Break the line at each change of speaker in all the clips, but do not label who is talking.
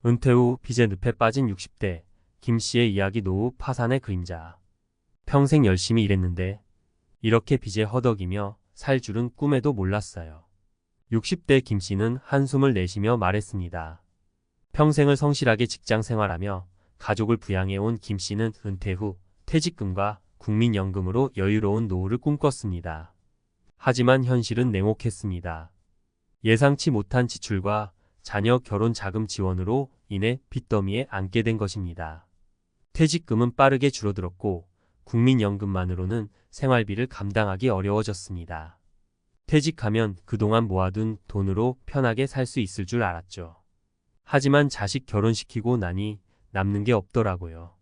은퇴 후 빚에 늪에 빠진 60대 김씨의 이야기. 노후 파산의 그림자. 평생 열심히 일했는데 이렇게 빚에 허덕이며 살 줄은 꿈에도 몰랐어요. 60대 김씨는 한숨을 내쉬며 말했습니다. 평생을 성실하게 직장 생활하며 가족을 부양해온 김씨는 은퇴 후 퇴직금과 국민연금으로 여유로운 노후를 꿈꿨습니다. 하지만 현실은 냉혹했습니다. 예상치 못한 지출과 자녀 결혼 자금 지원으로 인해 빚더미에 앉게 된 것입니다. 퇴직금은 빠르게 줄어들었고 국민연금만으로는 생활비를 감당하기 어려워졌습니다. 퇴직하면 그동안 모아둔 돈으로 편하게 살 수 있을 줄 알았죠. 하지만 자식 결혼시키고 나니 남는 게 없더라고요.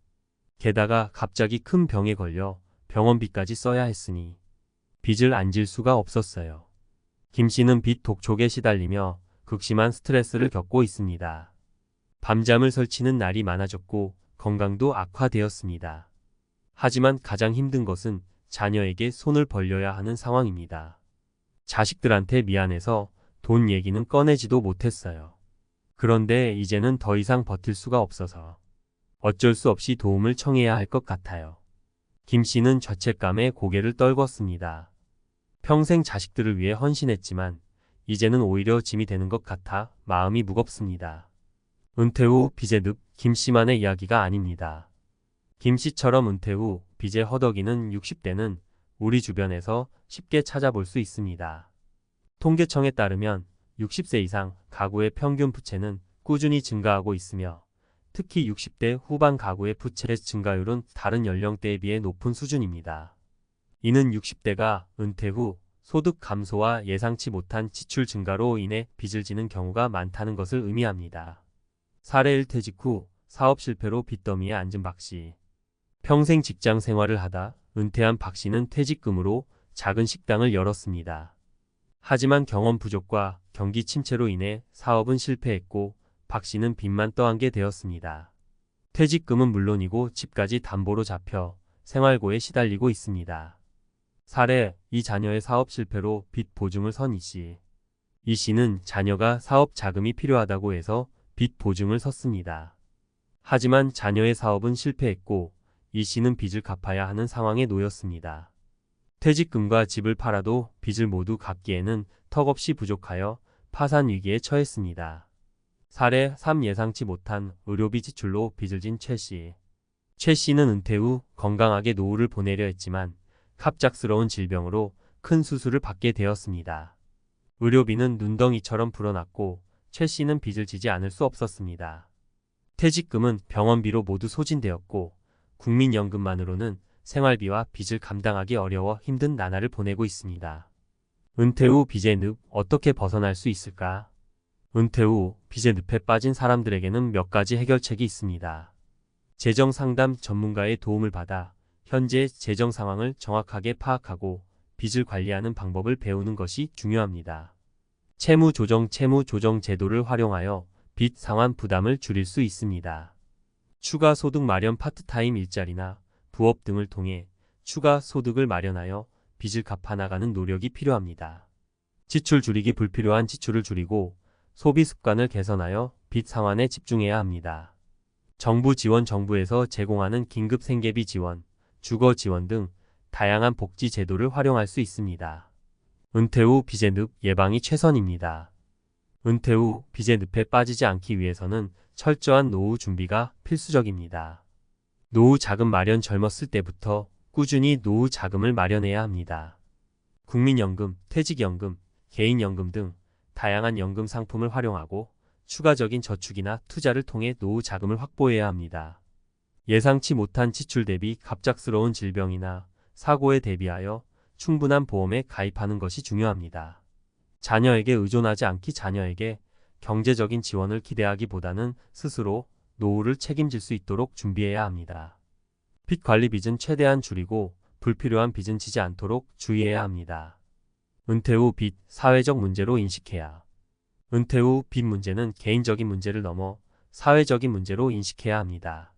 게다가 갑자기 큰 병에 걸려 병원비까지 써야 했으니 빚을 안 질 수가 없었어요. 김 씨는 빚 독촉에 시달리며 극심한 스트레스를 겪고 있습니다. 밤잠을 설치는 날이 많아졌고 건강도 악화되었습니다. 하지만 가장 힘든 것은 자녀에게 손을 벌려야 하는 상황입니다. 자식들한테 미안해서 돈 얘기는 꺼내지도 못했어요. 그런데 이제는 더 이상 버틸 수가 없어서 어쩔 수 없이 도움을 청해야 할 것 같아요. 김 씨는 죄책감에 고개를 떨궜습니다. 평생 자식들을 위해 헌신했지만 이제는 오히려 짐이 되는 것 같아 마음이 무겁습니다. 은퇴 후 빚의 늪. 김 씨만의 이야기가 아닙니다. 김 씨처럼 은퇴 후 빚에 허덕이는 60대는 우리 주변에서 쉽게 찾아볼 수 있습니다. 통계청에 따르면 60세 이상 가구의 평균 부채는 꾸준히 증가하고 있으며 특히 60대 후반 가구의 부채 증가율은 다른 연령대에 비해 높은 수준입니다. 이는 60대가 은퇴 후 소득 감소와 예상치 못한 지출 증가로 인해 빚을 지는 경우가 많다는 것을 의미합니다. 사례 1. 퇴직 후 사업 실패로 빚더미에 앉은 박 씨. 평생 직장 생활을 하다 은퇴한 박 씨는 퇴직금으로 작은 식당을 열었습니다. 하지만 경험 부족과 경기 침체로 인해 사업은 실패했고 박 씨는 빚만 떠안게 되었습니다. 퇴직금은 물론이고 집까지 담보로 잡혀 생활고에 시달리고 있습니다. 사례 2. 자녀의 사업 실패로 빚 보증을 선 이 씨. 이 씨는 자녀가 사업 자금이 필요하다고 해서 빚 보증을 섰습니다. 하지만 자녀의 사업은 실패했고 이 씨는 빚을 갚아야 하는 상황에 놓였습니다. 퇴직금과 집을 팔아도 빚을 모두 갚기에는 턱없이 부족하여 파산 위기에 처했습니다. 사례 3. 예상치 못한 의료비 지출로 빚을 진 최 씨. 최 씨는 은퇴 후 건강하게 노후를 보내려 했지만 갑작스러운 질병으로 큰 수술을 받게 되었습니다. 의료비는 눈덩이처럼 불어났고 최 씨는 빚을 지지 않을 수 없었습니다. 퇴직금은 병원비로 모두 소진되었고 국민연금만으로는 생활비와 빚을 감당하기 어려워 힘든 나날을 보내고 있습니다. 은퇴 후 빚의 늪. 어떻게 벗어날 수 있을까? 은퇴 후 빚의 늪에 빠진 사람들에게는 몇 가지 해결책이 있습니다. 재정 상담 전문가의 도움을 받아 현재 재정 상황을 정확하게 파악하고 빚을 관리하는 방법을 배우는 것이 중요합니다. 채무 조정 제도를 활용하여 빚 상환 부담을 줄일 수 있습니다. 추가 소득 마련. 파트타임 일자리나 부업 등을 통해 추가 소득을 마련하여 빚을 갚아나가는 노력이 필요합니다. 지출 줄이기. 불필요한 지출을 줄이고 소비 습관을 개선하여 빚 상환에 집중해야 합니다. 정부 지원. 정부에서 제공하는 긴급 생계비 지원, 주거 지원 등 다양한 복지 제도를 활용할 수 있습니다. 은퇴 후 빚의 늪. 예방이 최선입니다. 은퇴 후 빚의 늪에 빠지지 않기 위해서는 철저한 노후 준비가 필수적입니다. 노후 자금 마련. 젊었을 때부터 꾸준히 노후 자금을 마련해야 합니다. 국민연금, 퇴직연금, 개인연금 등 다양한 연금 상품을 활용하고 추가적인 저축이나 투자를 통해 노후 자금을 확보해야 합니다. 예상치 못한 지출 대비 갑작스러운 질병이나 사고에 대비하여 충분한 보험에 가입하는 것이 중요합니다. 자녀에게 의존하지 않기. 자녀에게 경제적인 지원을 기대하기보다는 스스로 노후를 책임질 수 있도록 준비해야 합니다. 빚 관리. 빚은 최대한 줄이고 불필요한 빚은 지지 않도록 주의해야 합니다. 은퇴 후 빚. 사회적 문제로 인식해야. 은퇴 후 빚 문제는 개인적인 문제를 넘어 사회적인 문제로 인식해야 합니다.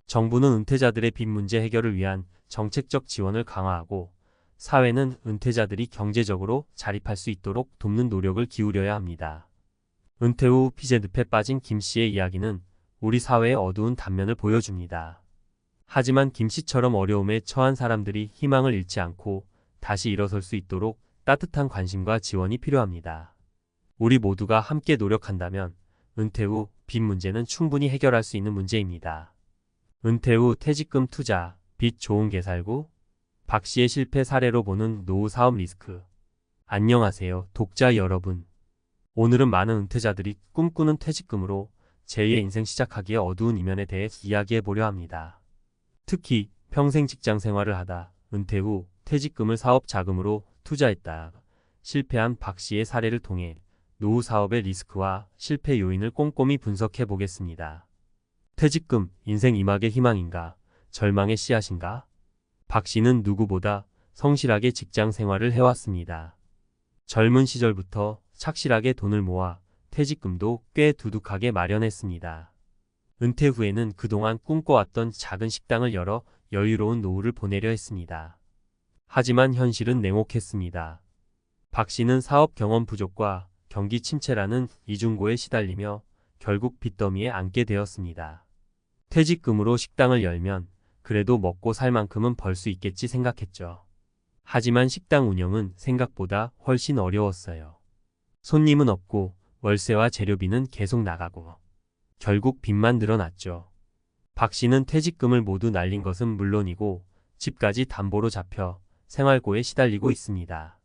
정부는 은퇴자들의 빚 문제 해결을 위한 정책적 지원을 강화하고 사회는 은퇴자들이 경제적으로 자립할 수 있도록 돕는 노력을 기울여야 합니다. 은퇴 후 빚에 늪에 빠진 김 씨의 이야기는 우리 사회의 어두운 단면을 보여줍니다. 하지만 김 씨처럼 어려움에 처한 사람들이 희망을 잃지 않고 다시 일어설 수 있도록 따뜻한 관심과 지원이 필요합니다. 우리 모두가 함께 노력한다면 은퇴 후 빚 문제는 충분히 해결할 수 있는 문제입니다. 은퇴 후 퇴직금 투자, 빚 좋은 게 살고, 박 씨의 실패 사례로 보는 노후 사업 리스크. 안녕하세요, 독자 여러분. 오늘은 많은 은퇴자들이 꿈꾸는 퇴직금으로 제2의 인생 시작하기의 어두운 이면에 대해 이야기해 보려 합니다. 특히 평생 직장 생활을 하다 은퇴 후 퇴직금을 사업 자금으로 투자했다 실패한 박 씨의 사례를 통해 노후 사업의 리스크와 실패 요인을 꼼꼼히 분석해 보겠습니다. 퇴직금, 인생 이막의 희망인가, 절망의 씨앗인가? 박 씨는 누구보다 성실하게 직장 생활을 해왔습니다. 젊은 시절부터 착실하게 돈을 모아 퇴직금도 꽤 두둑하게 마련했습니다. 은퇴 후에는 그동안 꿈꿔왔던 작은 식당을 열어 여유로운 노후를 보내려 했습니다. 하지만 현실은 냉혹했습니다. 박 씨는 사업 경험 부족과 경기 침체라는 이중고에 시달리며 결국 빚더미에 앉게 되었습니다. 퇴직금으로 식당을 열면 그래도 먹고 살 만큼은 벌 수 있겠지 생각했죠. 하지만 식당 운영은 생각보다 훨씬 어려웠어요. 손님은 없고 월세와 재료비는 계속 나가고 결국 빚만 늘어났죠. 박 씨는 퇴직금을 모두 날린 것은 물론이고 집까지 담보로 잡혀 생활고에 시달리고 있습니다.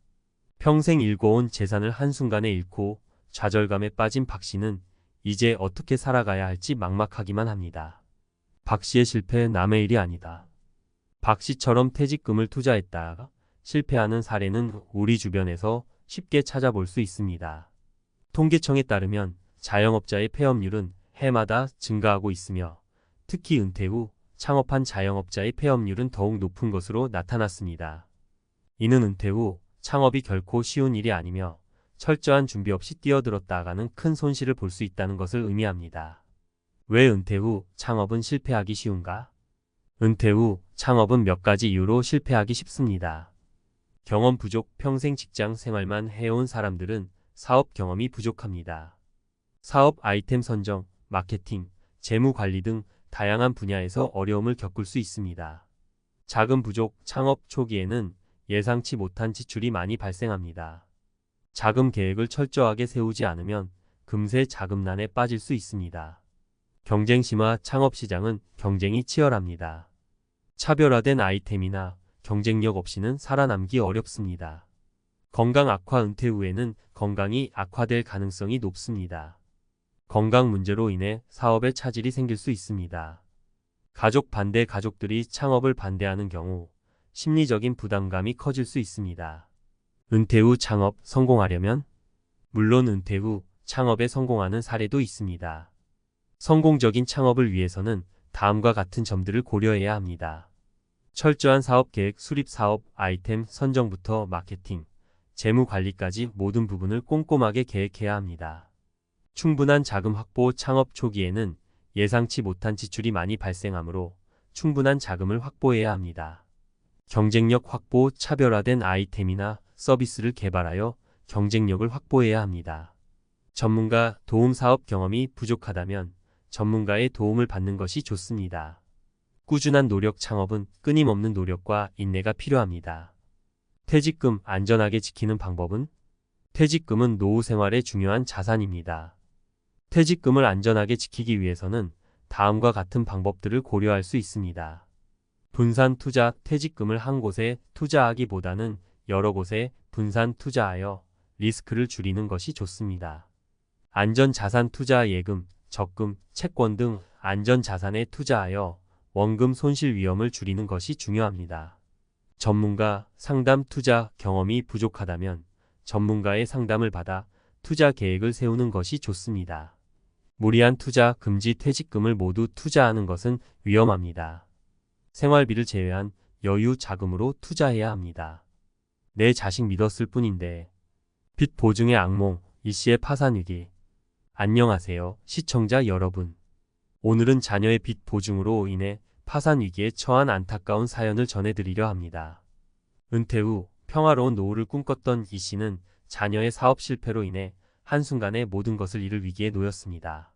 평생 일궈온 재산을 한순간에 잃고 좌절감에 빠진 박 씨는 이제 어떻게 살아가야 할지 막막하기만 합니다. 박 씨의 실패 남의 일이 아니다. 박 씨처럼 퇴직금을 투자했다가 실패하는 사례는 우리 주변에서 쉽게 찾아볼 수 있습니다. 통계청에 따르면 자영업자의 폐업률은 해마다 증가하고 있으며 특히 은퇴 후 창업한 자영업자의 폐업률은 더욱 높은 것으로 나타났습니다. 이는 은퇴 후 창업이 결코 쉬운 일이 아니며 철저한 준비 없이 뛰어들었다가는 큰 손실을 볼 수 있다는 것을 의미합니다. 왜 은퇴 후 창업은 실패하기 쉬운가? 은퇴 후 창업은 몇 가지 이유로 실패하기 쉽습니다. 경험 부족, 평생 직장 생활만 해온 사람들은 사업 경험이 부족합니다. 사업 아이템 선정, 마케팅, 재무 관리 등 다양한 분야에서 어려움을 겪을 수 있습니다. 자금 부족, 창업 초기에는 예상치 못한 지출이 많이 발생합니다. 자금 계획을 철저하게 세우지 않으면 금세 자금난에 빠질 수 있습니다. 경쟁 심화, 창업 시장은 경쟁이 치열합니다. 차별화된 아이템이나 경쟁력 없이는 살아남기 어렵습니다. 건강 악화, 은퇴 후에는 건강이 악화될 가능성이 높습니다. 건강 문제로 인해 사업에 차질이 생길 수 있습니다. 가족 반대, 가족들이 창업을 반대하는 경우 심리적인 부담감이 커질 수 있습니다. 은퇴 후 창업 성공하려면? 물론 은퇴 후 창업에 성공하는 사례도 있습니다. 성공적인 창업을 위해서는 다음과 같은 점들을 고려해야 합니다. 철저한 사업 계획, 수립 사업 아이템 선정부터 마케팅, 재무 관리까지 모든 부분을 꼼꼼하게 계획해야 합니다. 충분한 자금 확보, 창업 초기에는 예상치 못한 지출이 많이 발생하므로 충분한 자금을 확보해야 합니다. 경쟁력 확보, 차별화된 아이템이나 서비스를 개발하여 경쟁력을 확보해야 합니다. 전문가 도움, 사업 경험이 부족하다면 전문가의 도움을 받는 것이 좋습니다. 꾸준한 노력, 창업은 끊임없는 노력과 인내가 필요합니다. 퇴직금 안전하게 지키는 방법은? 퇴직금은 노후 생활의 중요한 자산입니다. 퇴직금을 안전하게 지키기 위해서는 다음과 같은 방법들을 고려할 수 있습니다. 분산 투자, 퇴직금을 한 곳에 투자하기보다는 여러 곳에 분산 투자하여 리스크를 줄이는 것이 좋습니다. 안전자산 투자, 예금, 적금, 채권 등 안전자산에 투자하여 원금 손실 위험을 줄이는 것이 중요합니다. 전문가 상담, 투자 경험이 부족하다면 전문가의 상담을 받아 투자 계획을 세우는 것이 좋습니다. 무리한 투자 금지, 퇴직금을 모두 투자하는 것은 위험합니다. 생활비를 제외한 여유 자금으로 투자해야 합니다. 내 자식 믿었을 뿐인데. 빚 보증의 악몽, 이씨의 파산 위기. 안녕하세요, 시청자 여러분. 오늘은 자녀의 빚 보증으로 인해 파산 위기에 처한 안타까운 사연을 전해드리려 합니다. 은퇴 후 평화로운 노후를 꿈꿨던 이씨는 자녀의 사업 실패로 인해 한순간에 모든 것을 잃을 위기에 놓였습니다.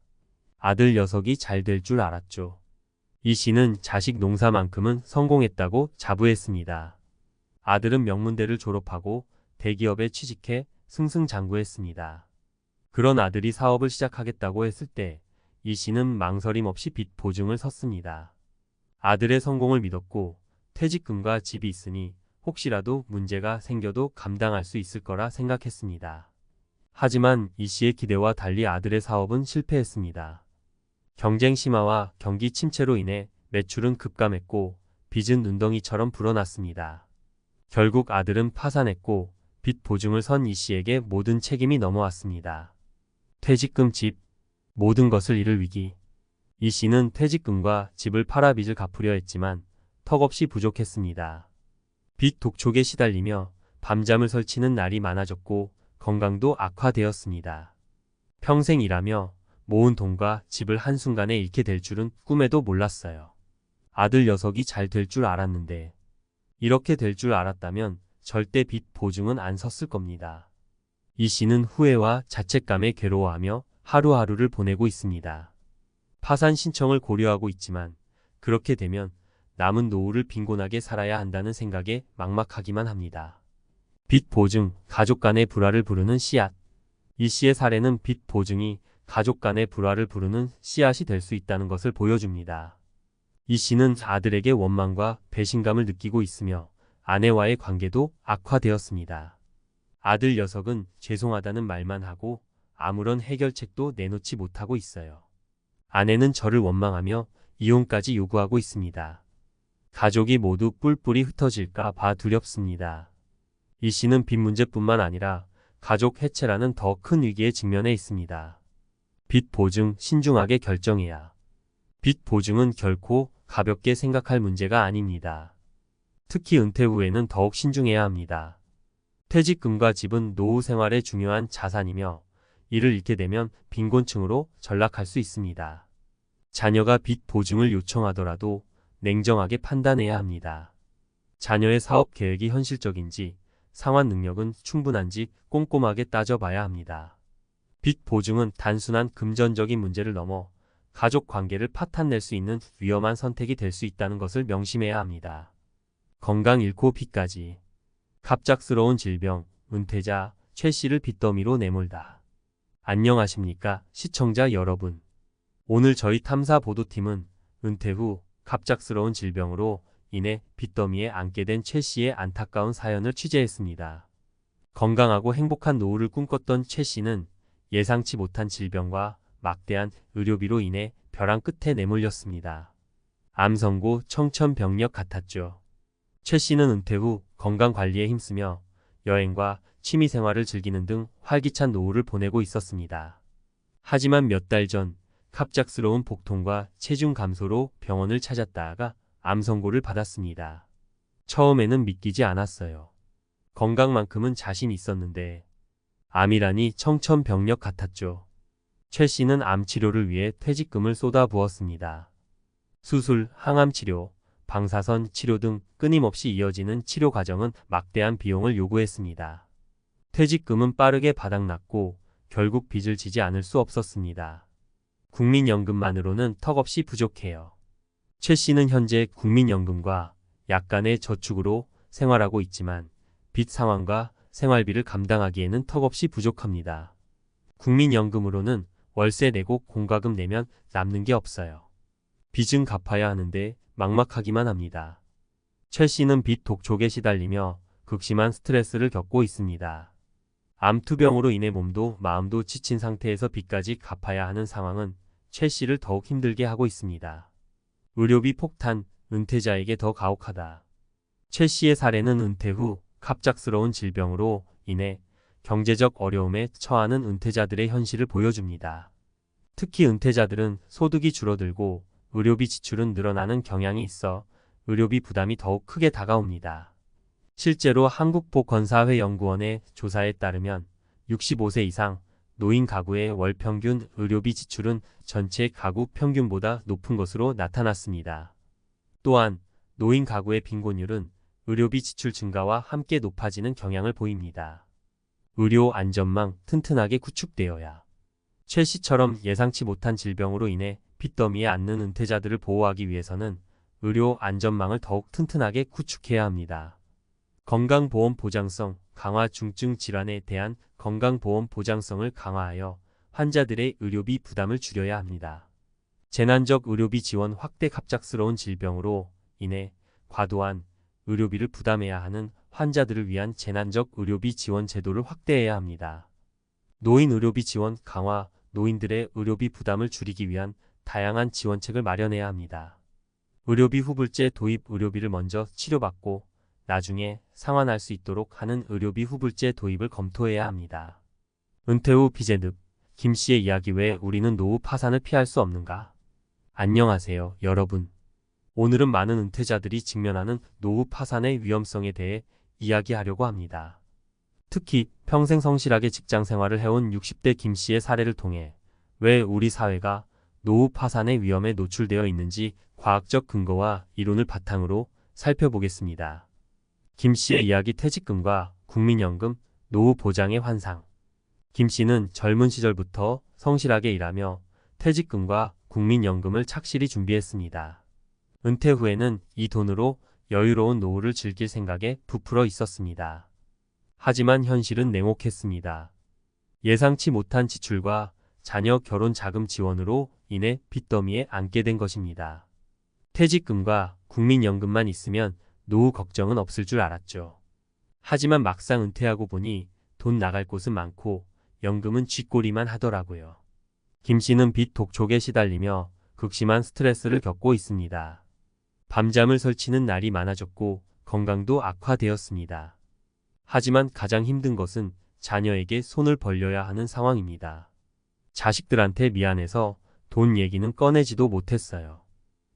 아들 녀석이 잘 될 줄 알았죠. 이 씨는 자식 농사만큼은 성공했다고 자부했습니다. 아들은 명문대를 졸업하고 대기업에 취직해 승승장구했습니다. 그런 아들이 사업을 시작하겠다고 했을 때 이 씨는 망설임 없이 빚 보증을 섰습니다. 아들의 성공을 믿었고 퇴직금과 집이 있으니 혹시라도 문제가 생겨도 감당할 수 있을 거라 생각했습니다. 하지만 이 씨의 기대와 달리 아들의 사업은 실패했습니다. 경쟁 심화와 경기 침체로 인해 매출은 급감했고 빚은 눈덩이처럼 불어났습니다. 결국 아들은 파산했고 빚 보증을 선 이 씨에게 모든 책임이 넘어왔습니다. 퇴직금, 집, 모든 것을 잃을 위기. 이 씨는 퇴직금과 집을 팔아 빚을 갚으려 했지만 턱없이 부족했습니다. 빚 독촉에 시달리며 밤잠을 설치는 날이 많아졌고 건강도 악화되었습니다. 평생 일하며 모은 돈과 집을 한순간에 잃게 될 줄은 꿈에도 몰랐어요. 아들 녀석이 잘 될 줄 알았는데 이렇게 될 줄 알았다면 절대 빚 보증은 안 섰을 겁니다. 이 씨는 후회와 자책감에 괴로워하며 하루하루를 보내고 있습니다. 파산 신청을 고려하고 있지만 그렇게 되면 남은 노후를 빈곤하게 살아야 한다는 생각에 막막하기만 합니다. 빚 보증, 가족 간의 불화를 부르는 씨앗. 이 씨의 사례는 빚 보증이 가족 간의 불화를 부르는 씨앗이 될 수 있다는 것을 보여줍니다. 이 씨는 아들에게 원망과 배신감을 느끼고 있으며 아내와의 관계도 악화되었습니다. 아들 녀석은 죄송하다는 말만 하고 아무런 해결책도 내놓지 못하고 있어요. 아내는 저를 원망하며 이혼까지 요구하고 있습니다. 가족이 모두 뿔뿔이 흩어질까 봐 두렵습니다. 이 씨는 빚 문제뿐만 아니라 가족 해체라는 더 큰 위기에 직면해 있습니다. 빚 보증 신중하게 결정해야. 빚 보증은 결코 가볍게 생각할 문제가 아닙니다. 특히 은퇴 후에는 더욱 신중해야 합니다. 퇴직금과 집은 노후 생활의 중요한 자산이며 이를 잃게 되면 빈곤층으로 전락할 수 있습니다. 자녀가 빚 보증을 요청하더라도 냉정하게 판단해야 합니다. 자녀의 사업 계획이 현실적인지, 상환 능력은 충분한지 꼼꼼하게 따져봐야 합니다. 빚 보증은 단순한 금전적인 문제를 넘어 가족 관계를 파탄낼 수 있는 위험한 선택이 될 수 있다는 것을 명심해야 합니다. 건강 잃고 빚까지. 갑작스러운 질병, 은퇴자 최 씨를 빚더미로 내몰다. 안녕하십니까 시청자 여러분. 오늘 저희 탐사 보도팀은 은퇴 후 갑작스러운 질병으로 인해 빚더미에 앉게 된 최 씨의 안타까운 사연을 취재했습니다. 건강하고 행복한 노후를 꿈꿨던 최 씨는 예상치 못한 질병과 막대한 의료비로 인해 벼랑 끝에 내몰렸습니다. 암 선고 청천벽력 같았죠. 최 씨는 은퇴 후 건강관리에 힘쓰며 여행과 취미생활을 즐기는 등 활기찬 노후를 보내고 있었습니다. 하지만 몇 달 전 갑작스러운 복통과 체중 감소로 병원을 찾았다가 암 선고를 받았습니다. 처음에는 믿기지 않았어요. 건강만큼은 자신 있었는데 암이라니 청천벽력 같았죠. 최 씨는 암 치료를 위해 퇴직금을 쏟아부었습니다. 수술, 항암치료, 방사선 치료 등 끊임없이 이어지는 치료 과정은 막대한 비용을 요구했습니다. 퇴직금은 빠르게 바닥났고 결국 빚을 지지 않을 수 없었습니다. 국민연금만으로는 턱없이 부족해요. 최 씨는 현재 국민연금과 약간의 저축으로 생활하고 있지만 빚 상환과 생활비를 감당하기에는 턱없이 부족합니다. 국민연금으로는 월세 내고 공과금 내면 남는 게 없어요. 빚은 갚아야 하는데 막막하기만 합니다. 최 씨는 빚 독촉에 시달리며 극심한 스트레스를 겪고 있습니다. 암투병으로 인해 몸도 마음도 지친 상태에서 빚까지 갚아야 하는 상황은 최 씨를 더욱 힘들게 하고 있습니다. 의료비 폭탄, 은퇴자에게 더 가혹하다. 최 씨의 사례는 은퇴 후 갑작스러운 질병으로 인해 경제적 어려움에 처하는 은퇴자들의 현실을 보여줍니다. 특히 은퇴자들은 소득이 줄어들고 의료비 지출은 늘어나는 경향이 있어 의료비 부담이 더욱 크게 다가옵니다. 실제로 한국보건사회연구원의 조사에 따르면 65세 이상 노인 가구의 월 평균 의료비 지출은 전체 가구 평균보다 높은 것으로 나타났습니다. 또한 노인 가구의 빈곤율은 의료비 지출 증가와 함께 높아지는 경향을 보입니다. 의료 안전망 튼튼하게 구축되어야 최 씨처럼 예상치 못한 질병으로 인해 빚더미에 앉는 은퇴자들을 보호하기 위해서는 의료 안전망을 더욱 튼튼하게 구축해야 합니다. 건강보험 보장성 강화 중증 질환에 대한 건강보험 보장성을 강화하여 환자들의 의료비 부담을 줄여야 합니다. 재난적 의료비 지원 확대 갑작스러운 질병으로 인해 과도한 의료비를 부담해야 하는 환자들을 위한 재난적 의료비 지원 제도를 확대해야 합니다. 노인 의료비 지원 강화 노인들의 의료비 부담을 줄이기 위한 다양한 지원책을 마련해야 합니다. 의료비 후불제 도입 의료비를 먼저 치료받고 나중에 상환할 수 있도록 하는 의료비 후불제 도입을 검토해야 합니다. 은퇴 후 비재늪 김 씨의 이야기 외에 우리는 노후 파산을 피할 수 없는가? 안녕하세요, 여러분. 오늘은 많은 은퇴자들이 직면하는 노후 파산의 위험성에 대해 이야기하려고 합니다. 특히 평생 성실하게 직장 생활을 해온 60대 김 씨의 사례를 통해 왜 우리 사회가 노후 파산의 위험에 노출되어 있는지 과학적 근거와 이론을 바탕으로 살펴보겠습니다. 김 씨의 이야기 퇴직금과 국민연금, 노후 보장의 환상. 김 씨는 젊은 시절부터 성실하게 일하며 퇴직금과 국민연금을 착실히 준비했습니다. 은퇴 후에는 이 돈으로 여유로운 노후를 즐길 생각에 부풀어 있었습니다. 하지만 현실은 냉혹했습니다. 예상치 못한 지출과 자녀 결혼 자금 지원으로 인해 빚더미에 앉게 된 것입니다. 퇴직금과 국민연금만 있으면 노후 걱정은 없을 줄 알았죠. 하지만 막상 은퇴하고 보니 돈 나갈 곳은 많고 연금은 쥐꼬리만 하더라고요. 김 씨는 빚 독촉에 시달리며 극심한 스트레스를 겪고 있습니다. 밤잠을 설치는 날이 많아졌고 건강도 악화되었습니다. 하지만 가장 힘든 것은 자녀에게 손을 벌려야 하는 상황입니다. 자식들한테 미안해서 돈 얘기는 꺼내지도 못했어요.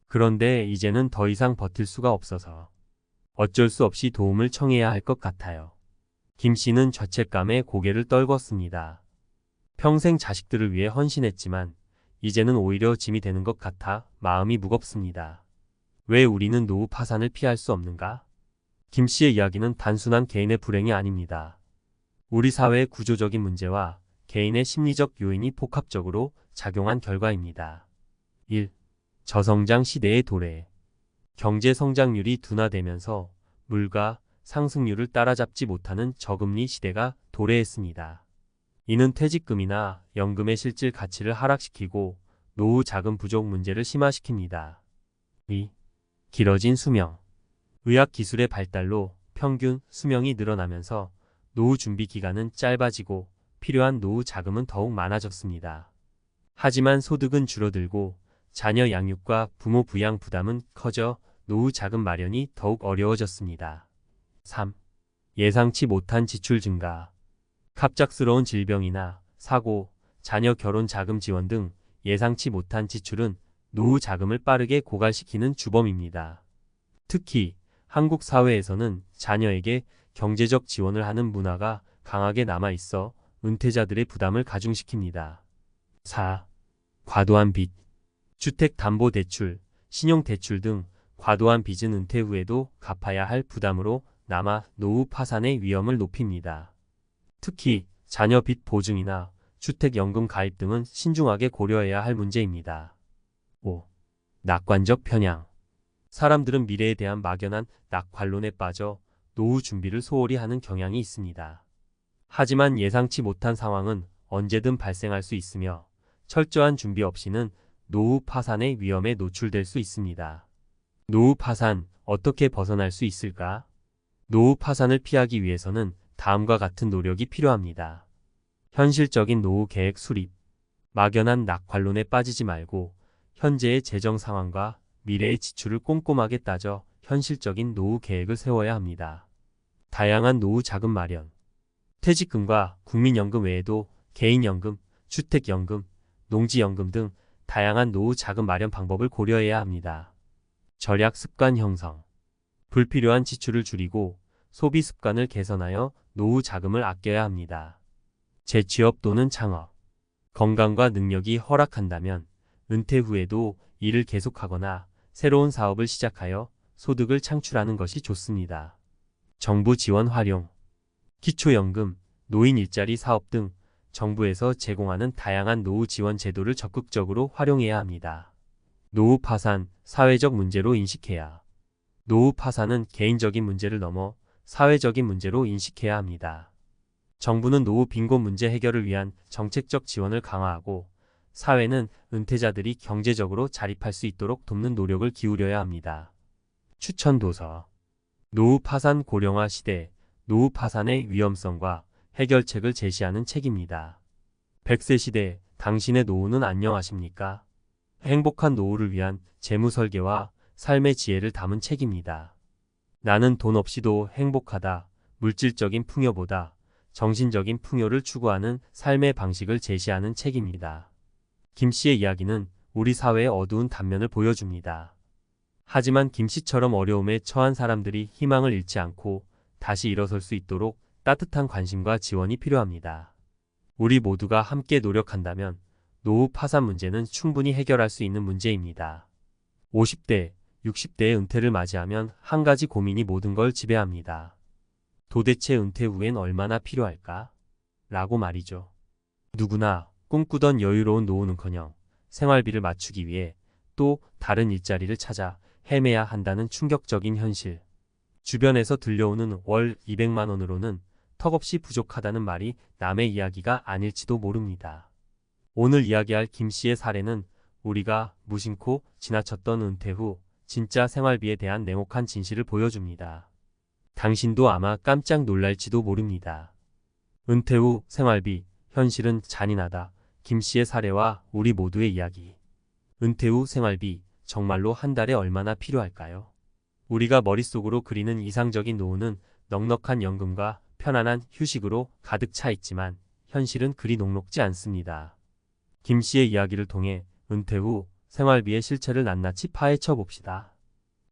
그런데 이제는 더 이상 버틸 수가 없어서 어쩔 수 없이 도움을 청해야 할 것 같아요. 김 씨는 죄책감에 고개를 떨궜습니다. 평생 자식들을 위해 헌신했지만 이제는 오히려 짐이 되는 것 같아 마음이 무겁습니다. 왜 우리는 노후 파산을 피할 수 없는가? 김 씨의 이야기는 단순한 개인의 불행이 아닙니다. 우리 사회의 구조적인 문제와 개인의 심리적 요인이 복합적으로 작용한 결과입니다. 1. 저성장 시대의 도래. 경제 성장률이 둔화되면서 물가 상승률을 따라잡지 못하는 저금리 시대가 도래했습니다. 이는 퇴직금이나 연금의 실질 가치를 하락시키고 노후 자금 부족 문제를 심화시킵니다. 2. 길어진 수명. 의학 기술의 발달로 평균 수명이 늘어나면서 노후 준비 기간은 짧아지고 필요한 노후 자금은 더욱 많아졌습니다. 하지만 소득은 줄어들고 자녀 양육과 부모 부양 부담은 커져 노후 자금 마련이 더욱 어려워졌습니다. 3. 예상치 못한 지출 증가. 갑작스러운 질병이나 사고, 자녀 결혼 자금 지원 등 예상치 못한 지출은 노후 자금을 빠르게 고갈시키는 주범입니다. 특히 한국 사회에서는 자녀에게 경제적 지원을 하는 문화가 강하게 남아있어 은퇴자들의 부담을 가중시킵니다. 4. 과도한 빚. 주택담보대출, 신용대출 등 과도한 빚은 은퇴 후에도 갚아야 할 부담으로 남아 노후 파산의 위험을 높입니다. 특히 자녀 빚 보증이나 주택연금 가입 등은 신중하게 고려해야 할 문제입니다. 5. 낙관적 편향. 사람들은 미래에 대한 막연한 낙관론에 빠져 노후 준비를 소홀히 하는 경향이 있습니다. 하지만 예상치 못한 상황은 언제든 발생할 수 있으며 철저한 준비 없이는 노후 파산의 위험에 노출될 수 있습니다. 노후 파산, 어떻게 벗어날 수 있을까? 노후 파산을 피하기 위해서는 다음과 같은 노력이 필요합니다. 현실적인 노후 계획 수립. 막연한 낙관론에 빠지지 말고 현재의 재정 상황과 미래의 지출을 꼼꼼하게 따져 현실적인 노후 계획을 세워야 합니다. 다양한 노후 자금 마련. 퇴직금과 국민연금 외에도 개인연금, 주택연금, 농지연금 등 다양한 노후 자금 마련 방법을 고려해야 합니다. 절약 습관 형성. 불필요한 지출을 줄이고 소비 습관을 개선하여 노후 자금을 아껴야 합니다. 재취업 또는 창업. 건강과 능력이 허락한다면 은퇴 후에도 일을 계속하거나 새로운 사업을 시작하여 소득을 창출하는 것이 좋습니다. 정부 지원 활용. 기초연금, 노인 일자리 사업 등 정부에서 제공하는 다양한 노후 지원 제도를 적극적으로 활용해야 합니다. 노후 파산, 사회적 문제로 인식해야. 노후 파산은 개인적인 문제를 넘어 사회적인 문제로 인식해야 합니다. 정부는 노후 빈곤 문제 해결을 위한 정책적 지원을 강화하고 사회는 은퇴자들이 경제적으로 자립할 수 있도록 돕는 노력을 기울여야 합니다. 추천 도서. 노후 파산 고령화 시대, 노후 파산의 위험성과 해결책을 제시하는 책입니다. 100세 시대, 당신의 노후는 안녕하십니까? 행복한 노후를 위한 재무 설계와 삶의 지혜를 담은 책입니다. 나는 돈 없이도 행복하다. 물질적인 풍요보다 정신적인 풍요를 추구하는 삶의 방식을 제시하는 책입니다. 김 씨의 이야기는 우리 사회의 어두운 단면을 보여줍니다. 하지만 김 씨처럼 어려움에 처한 사람들이 희망을 잃지 않고 다시 일어설 수 있도록 따뜻한 관심과 지원이 필요합니다. 우리 모두가 함께 노력한다면 노후 파산 문제는 충분히 해결할 수 있는 문제입니다. 50대, 60대의 은퇴를 맞이하면 한 가지 고민이 모든 걸 지배합니다. 도대체 은퇴 후엔 얼마나 필요할까? 라고 말이죠. 누구나 꿈꾸던 여유로운 노후는커녕 생활비를 맞추기 위해 또 다른 일자리를 찾아 헤매야 한다는 충격적인 현실. 주변에서 들려오는 월 200만 원으로는 턱없이 부족하다는 말이 남의 이야기가 아닐지도 모릅니다. 오늘 이야기할 김 씨의 사례는 우리가 무심코 지나쳤던 은퇴 후 진짜 생활비에 대한 냉혹한 진실을 보여줍니다. 당신도 아마 깜짝 놀랄지도 모릅니다. 은퇴 후 생활비, 현실은 잔인하다. 김 씨의 사례와 우리 모두의 이야기. 은퇴 후 생활비, 정말로 한 달에 얼마나 필요할까요? 우리가 머릿속으로 그리는 이상적인 노후는 넉넉한 연금과 편안한 휴식으로 가득 차 있지만 현실은 그리 녹록지 않습니다. 김 씨의 이야기를 통해 은퇴 후 생활비의 실체를 낱낱이 파헤쳐 봅시다.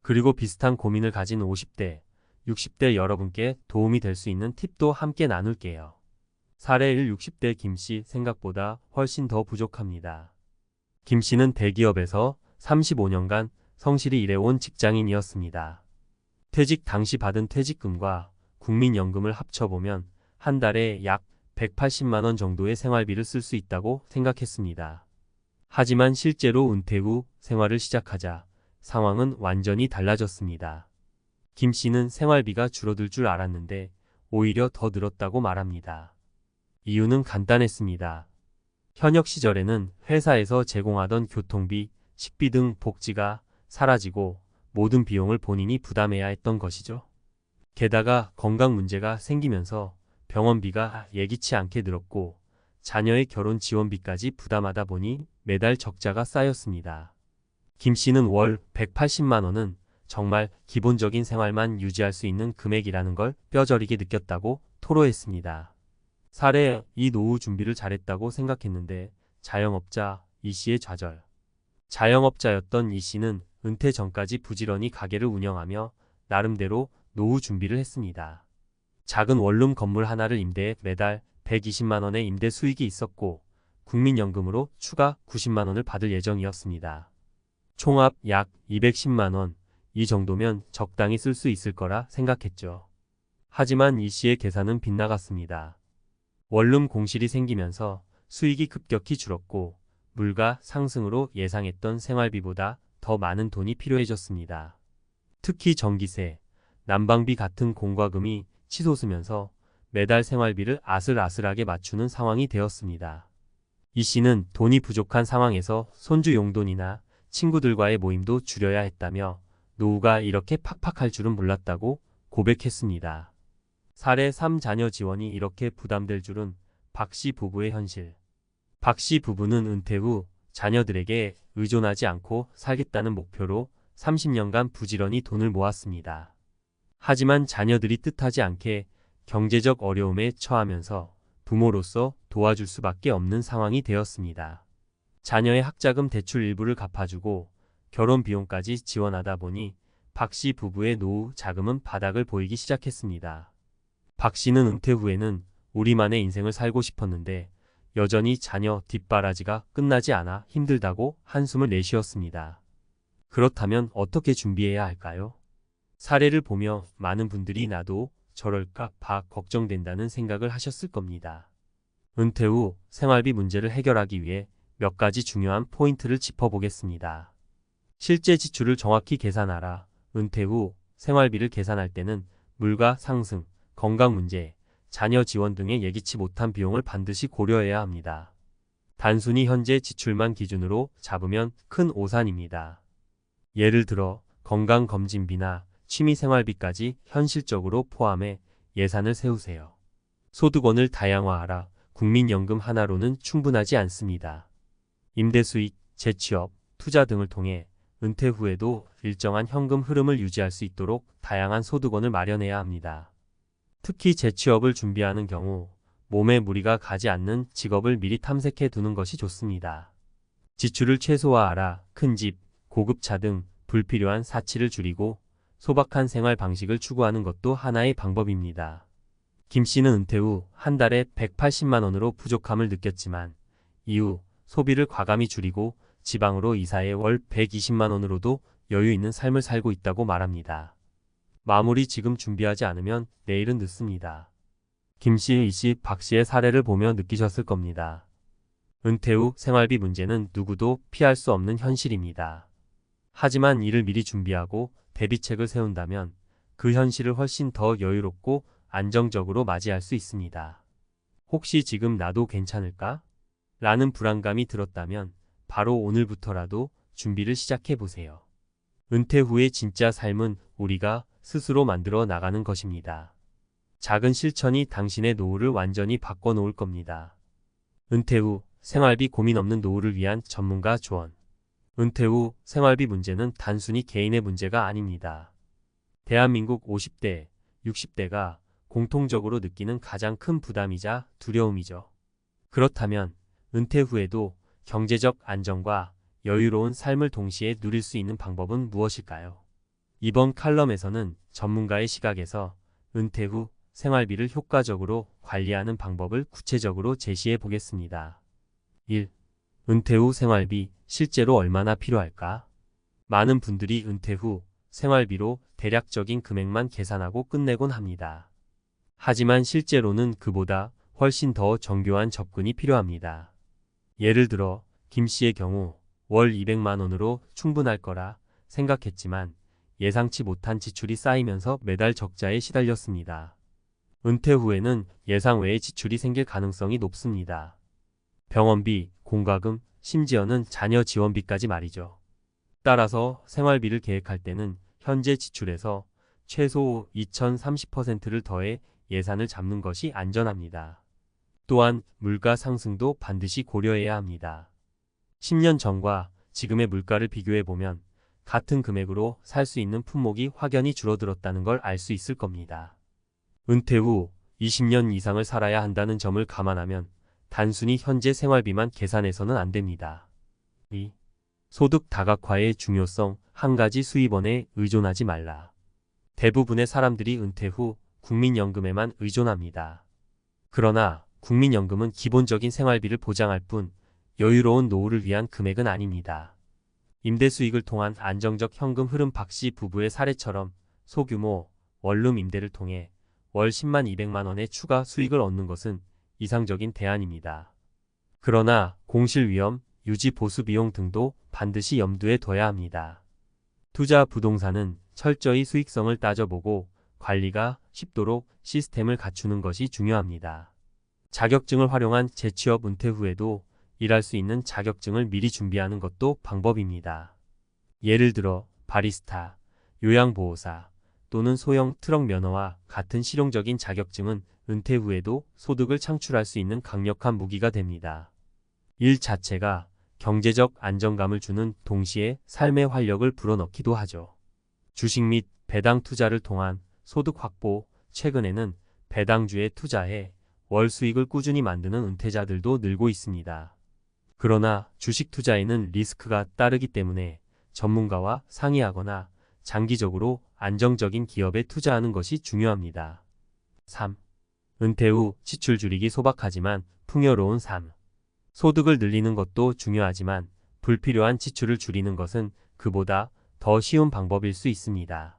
그리고 비슷한 고민을 가진 50대, 60대 여러분께 도움이 될 수 있는 팁도 함께 나눌게요. 사례 1. 60대 김 씨, 생각보다 훨씬 더 부족합니다. 김 씨는 대기업에서 35년간 성실히 일해온 직장인이었습니다. 퇴직 당시 받은 퇴직금과 국민연금을 합쳐보면 한 달에 약 180만 원 정도의 생활비를 쓸 수 있다고 생각했습니다. 하지만 실제로 은퇴 후 생활을 시작하자 상황은 완전히 달라졌습니다. 김 씨는 생활비가 줄어들 줄 알았는데 오히려 더 늘었다고 말합니다. 이유는 간단했습니다. 현역 시절에는 회사에서 제공하던 교통비, 식비 등 복지가 사라지고 모든 비용을 본인이 부담해야 했던 것이죠. 게다가 건강 문제가 생기면서 병원비가 예기치 않게 늘었고 자녀의 결혼 지원비까지 부담하다 보니 매달 적자가 쌓였습니다. 김 씨는 월 180만 원은 정말 기본적인 생활만 유지할 수 있는 금액이라는 걸 뼈저리게 느꼈다고 토로했습니다. 사례 2. 노후 준비를 잘했다고 생각했는데 자영업자 이 씨의 좌절. 자영업자였던 이 씨는 은퇴 전까지 부지런히 가게를 운영하며 나름대로 노후 준비를 했습니다. 작은 원룸 건물 하나를 임대해 매달 120만 원의 임대 수익이 있었고 국민연금으로 추가 90만 원을 받을 예정이었습니다. 총합 약 210만 원, 이 정도면 적당히 쓸 수 있을 거라 생각했죠. 하지만 이 씨의 계산은 빗나갔습니다. 원룸 공실이 생기면서 수익이 급격히 줄었고 물가 상승으로 예상했던 생활비보다 더 많은 돈이 필요해졌습니다. 특히 전기세, 난방비 같은 공과금이 치솟으면서 매달 생활비를 아슬아슬하게 맞추는 상황이 되었습니다. 이 씨는 돈이 부족한 상황에서 손주 용돈이나 친구들과의 모임도 줄여야 했다며 노후가 이렇게 팍팍할 줄은 몰랐다고 고백했습니다. 사례 3. 자녀 지원이 이렇게 부담될 줄은. 박 씨 부부의 현실. 박 씨 부부는 은퇴 후 자녀들에게 의존하지 않고 살겠다는 목표로 30년간 부지런히 돈을 모았습니다. 하지만 자녀들이 뜻하지 않게 경제적 어려움에 처하면서 부모로서 도와줄 수밖에 없는 상황이 되었습니다. 자녀의 학자금 대출 일부를 갚아주고 결혼 비용까지 지원하다 보니 박 씨 부부의 노후 자금은 바닥을 보이기 시작했습니다. 박 씨는 은퇴 후에는 우리만의 인생을 살고 싶었는데 여전히 자녀 뒷바라지가 끝나지 않아 힘들다고 한숨을 내쉬었습니다. 그렇다면 어떻게 준비해야 할까요? 사례를 보며 많은 분들이 나도 저럴까 봐 걱정된다는 생각을 하셨을 겁니다. 은퇴 후 생활비 문제를 해결하기 위해 몇 가지 중요한 포인트를 짚어보겠습니다. 실제 지출을 정확히 계산하라. 은퇴 후 생활비를 계산할 때는 물가 상승, 건강 문제, 자녀 지원 등의 예기치 못한 비용을 반드시 고려해야 합니다. 단순히 현재 지출만 기준으로 잡으면 큰 오산입니다. 예를 들어 건강검진비나 취미생활비까지 현실적으로 포함해 예산을 세우세요. 소득원을 다양화하라. 국민연금 하나로는 충분하지 않습니다. 임대수익, 재취업, 투자 등을 통해 은퇴 후에도 일정한 현금 흐름을 유지할 수 있도록 다양한 소득원을 마련해야 합니다. 특히 재취업을 준비하는 경우 몸에 무리가 가지 않는 직업을 미리 탐색해 두는 것이 좋습니다. 지출을 최소화하라. 큰 집, 고급차 등 불필요한 사치를 줄이고 소박한 생활 방식을 추구하는 것도 하나의 방법입니다. 김 씨는 은퇴 후 한 달에 180만 원으로 부족함을 느꼈지만 이후 소비를 과감히 줄이고 지방으로 이사해 월 120만 원으로도 여유 있는 삶을 살고 있다고 말합니다. 마무리 지금 준비하지 않으면 내일은 늦습니다. 김 씨, 이 씨, 박 씨의 사례를 보며 느끼셨을 겁니다. 은퇴 후 생활비 문제는 누구도 피할 수 없는 현실입니다. 하지만 이를 미리 준비하고 대비책을 세운다면 그 현실을 훨씬 더 여유롭고 안정적으로 맞이할 수 있습니다. 혹시 지금 나도 괜찮을까? 라는 불안감이 들었다면 바로 오늘부터라도 준비를 시작해 보세요. 은퇴 후의 진짜 삶은 우리가 스스로 만들어 나가는 것입니다. 작은 실천이 당신의 노후를 완전히 바꿔놓을 겁니다. 은퇴 후 생활비 고민 없는 노후를 위한 전문가 조언. 은퇴 후 생활비 문제는 단순히 개인의 문제가 아닙니다. 대한민국 50대, 60대가 공통적으로 느끼는 가장 큰 부담이자 두려움이죠. 그렇다면 은퇴 후에도 경제적 안정과 여유로운 삶을 동시에 누릴 수 있는 방법은 무엇일까요? 이번 칼럼에서는 전문가의 시각에서 은퇴 후 생활비를 효과적으로 관리하는 방법을 구체적으로 제시해 보겠습니다. 1. 은퇴 후 생활비 실제로 얼마나 필요할까? 많은 분들이 은퇴 후 생활비로 대략적인 금액만 계산하고 끝내곤 합니다. 하지만 실제로는 그보다 훨씬 더 정교한 접근이 필요합니다. 예를 들어 김 씨의 경우 월 200만 원으로 충분할 거라 생각했지만 예상치 못한 지출이 쌓이면서 매달 적자에 시달렸습니다. 은퇴 후에는 예상 외의 지출이 생길 가능성이 높습니다. 병원비, 공과금, 심지어는 자녀 지원비까지 말이죠. 따라서 생활비를 계획할 때는 현재 지출에서 최소 2030%를 더해 예산을 잡는 것이 안전합니다. 또한 물가 상승도 반드시 고려해야 합니다. 10년 전과 지금의 물가를 비교해보면 같은 금액으로 살 수 있는 품목이 확연히 줄어들었다는 걸 알 수 있을 겁니다. 은퇴 후 20년 이상을 살아야 한다는 점을 감안하면 단순히 현재 생활비만 계산해서는 안 됩니다. 2. 소득 다각화의 중요성. 한 가지 수입원에 의존하지 말라. 대부분의 사람들이 은퇴 후 국민연금에만 의존합니다. 그러나 국민연금은 기본적인 생활비를 보장할 뿐 여유로운 노후를 위한 금액은 아닙니다. 임대 수익을 통한 안정적 현금 흐름. 박 씨 부부의 사례처럼 소규모 원룸 임대를 통해 월 10만 200만 원의 추가 수익을 얻는 것은 이상적인 대안입니다. 그러나 공실 위험, 유지 보수 비용 등도 반드시 염두에 둬야 합니다. 투자 부동산은 철저히 수익성을 따져보고 관리가 쉽도록 시스템을 갖추는 것이 중요합니다. 자격증을 활용한 재취업. 은퇴 후에도 일할 수 있는 자격증을 미리 준비하는 것도 방법입니다. 예를 들어 바리스타, 요양보호사 또는 소형 트럭 면허와 같은 실용적인 자격증은 은퇴 후에도 소득을 창출할 수 있는 강력한 무기가 됩니다. 일 자체가 경제적 안정감을 주는 동시에 삶의 활력을 불어넣기도 하죠. 주식 및 배당 투자를 통한 소득 확보. 최근에는 배당주에 투자해 월 수익을 꾸준히 만드는 은퇴자들도 늘고 있습니다. 그러나 주식 투자에는 리스크가 따르기 때문에 전문가와 상의하거나 장기적으로 안정적인 기업에 투자하는 것이 중요합니다. 3. 은퇴 후 지출 줄이기. 소박하지만 풍요로운 삶. 소득을 늘리는 것도 중요하지만 불필요한 지출을 줄이는 것은 그보다 더 쉬운 방법일 수 있습니다.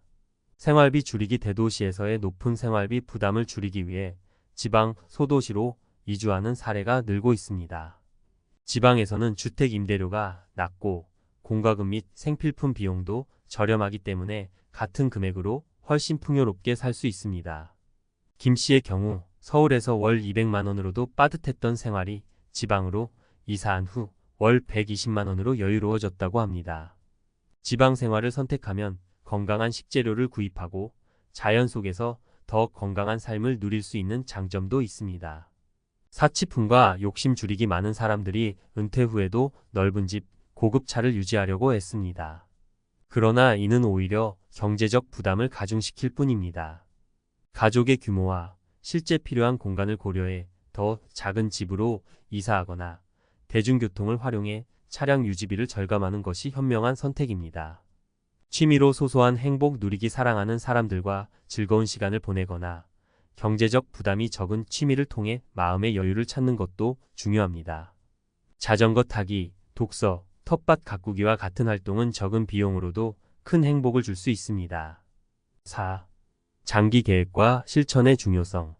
생활비 줄이기. 대도시에서의 높은 생활비 부담을 줄이기 위해 지방, 소도시로 이주하는 사례가 늘고 있습니다. 지방에서는 주택 임대료가 낮고 공과금 및 생필품 비용도 저렴하기 때문에 같은 금액으로 훨씬 풍요롭게 살 수 있습니다. 김 씨의 경우 서울에서 월 200만 원으로도 빠듯했던 생활이 지방으로 이사한 후 월 120만 원으로 여유로워졌다고 합니다. 지방 생활을 선택하면 건강한 식재료를 구입하고 자연 속에서 더 건강한 삶을 누릴 수 있는 장점도 있습니다. 사치품과 욕심 줄이기. 많은 사람들이 은퇴 후에도 넓은 집, 고급 차를 유지하려고 애씁니다. 그러나 이는 오히려 경제적 부담을 가중시킬 뿐입니다. 가족의 규모와 실제 필요한 공간을 고려해 더 작은 집으로 이사하거나 대중교통을 활용해 차량 유지비를 절감하는 것이 현명한 선택입니다. 취미로 소소한 행복 누리기. 사랑하는 사람들과 즐거운 시간을 보내거나 경제적 부담이 적은 취미를 통해 마음의 여유를 찾는 것도 중요합니다. 자전거 타기, 독서, 텃밭 가꾸기와 같은 활동은 적은 비용으로도 큰 행복을 줄 수 있습니다. 4. 장기 계획과 실천의 중요성.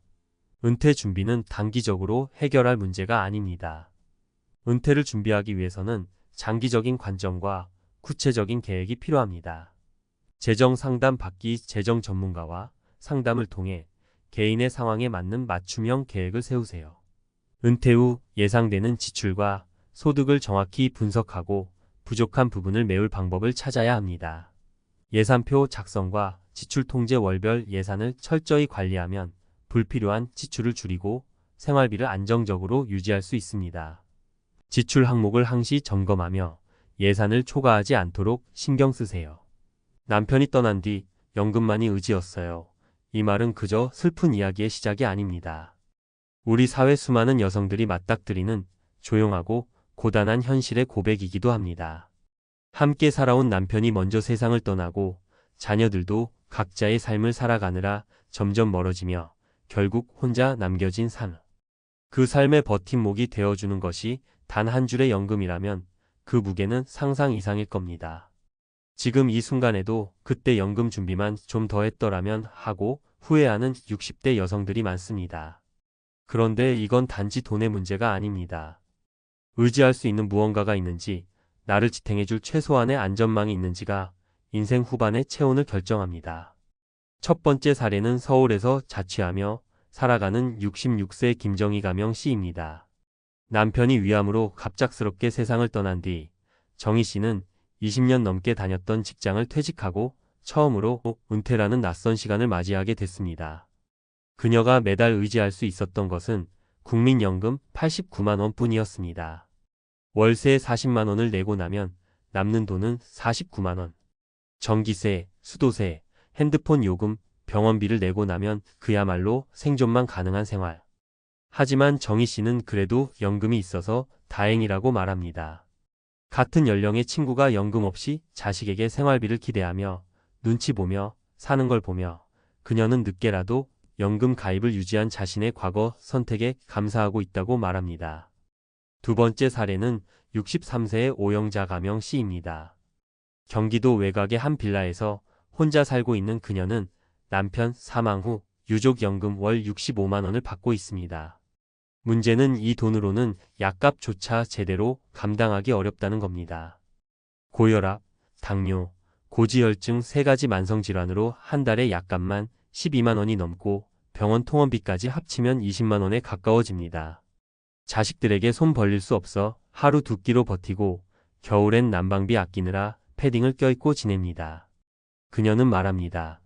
은퇴 준비는 단기적으로 해결할 문제가 아닙니다. 은퇴를 준비하기 위해서는 장기적인 관점과 구체적인 계획이 필요합니다. 재정 상담 받기. 재정 전문가와 상담을 통해 개인의 상황에 맞는 맞춤형 계획을 세우세요. 은퇴 후 예상되는 지출과 소득을 정확히 분석하고 부족한 부분을 메울 방법을 찾아야 합니다. 예산표 작성과 지출 통제. 월별 예산을 철저히 관리하면 불필요한 지출을 줄이고 생활비를 안정적으로 유지할 수 있습니다. 지출 항목을 항시 점검하며 예산을 초과하지 않도록 신경 쓰세요. 남편이 떠난 뒤 연금만이 의지였어요. 이 말은 그저 슬픈 이야기의 시작이 아닙니다. 우리 사회 수많은 여성들이 맞닥뜨리는 조용하고 고단한 현실의 고백이기도 합니다. 함께 살아온 남편이 먼저 세상을 떠나고 자녀들도 각자의 삶을 살아가느라 점점 멀어지며 결국 혼자 남겨진 삶. 그 삶의 버팀목이 되어주는 것이 단 한 줄의 연금이라면 그 무게는 상상 이상일 겁니다. 지금 이 순간에도 그때 연금 준비만 좀 더 했더라면 하고 후회하는 60대 여성들이 많습니다. 그런데 이건 단지 돈의 문제가 아닙니다. 의지할 수 있는 무언가가 있는지, 나를 지탱해줄 최소한의 안전망이 있는지가 인생 후반의 체온을 결정합니다. 첫 번째 사례는 서울에서 자취하며 살아가는 66세 김정희 가명 씨입니다. 남편이 위암으로 갑작스럽게 세상을 떠난 뒤 정희 씨는 20년 넘게 다녔던 직장을 퇴직하고 처음으로 은퇴라는 낯선 시간을 맞이하게 됐습니다. 그녀가 매달 의지할 수 있었던 것은 국민연금 89만 원뿐이었습니다. 월세 40만 원을 내고 나면 남는 돈은 49만 원. 전기세, 수도세, 핸드폰 요금, 병원비를 내고 나면 그야말로 생존만 가능한 생활. 하지만 정희 씨는 그래도 연금이 있어서 다행이라고 말합니다. 같은 연령의 친구가 연금 없이 자식에게 생활비를 기대하며 눈치 보며 사는 걸 보며 그녀는 늦게라도 연금 가입을 유지한 자신의 과거 선택에 감사하고 있다고 말합니다. 두 번째 사례는 63세의 오영자 가명 씨입니다. 경기도 외곽의 한 빌라에서 혼자 살고 있는 그녀는 남편 사망 후 유족연금 월 65만 원을 받고 있습니다. 문제는 이 돈으로는 약값조차 제대로 감당하기 어렵다는 겁니다. 고혈압, 당뇨, 고지혈증 3가지 만성질환으로 한 달에 약값만 12만 원이 넘고 병원 통원비까지 합치면 20만 원에 가까워집니다. 자식들에게 손 벌릴 수 없어 하루 2끼로 버티고 겨울엔 난방비 아끼느라 패딩을 껴입고 지냅니다. 그녀는 말합니다.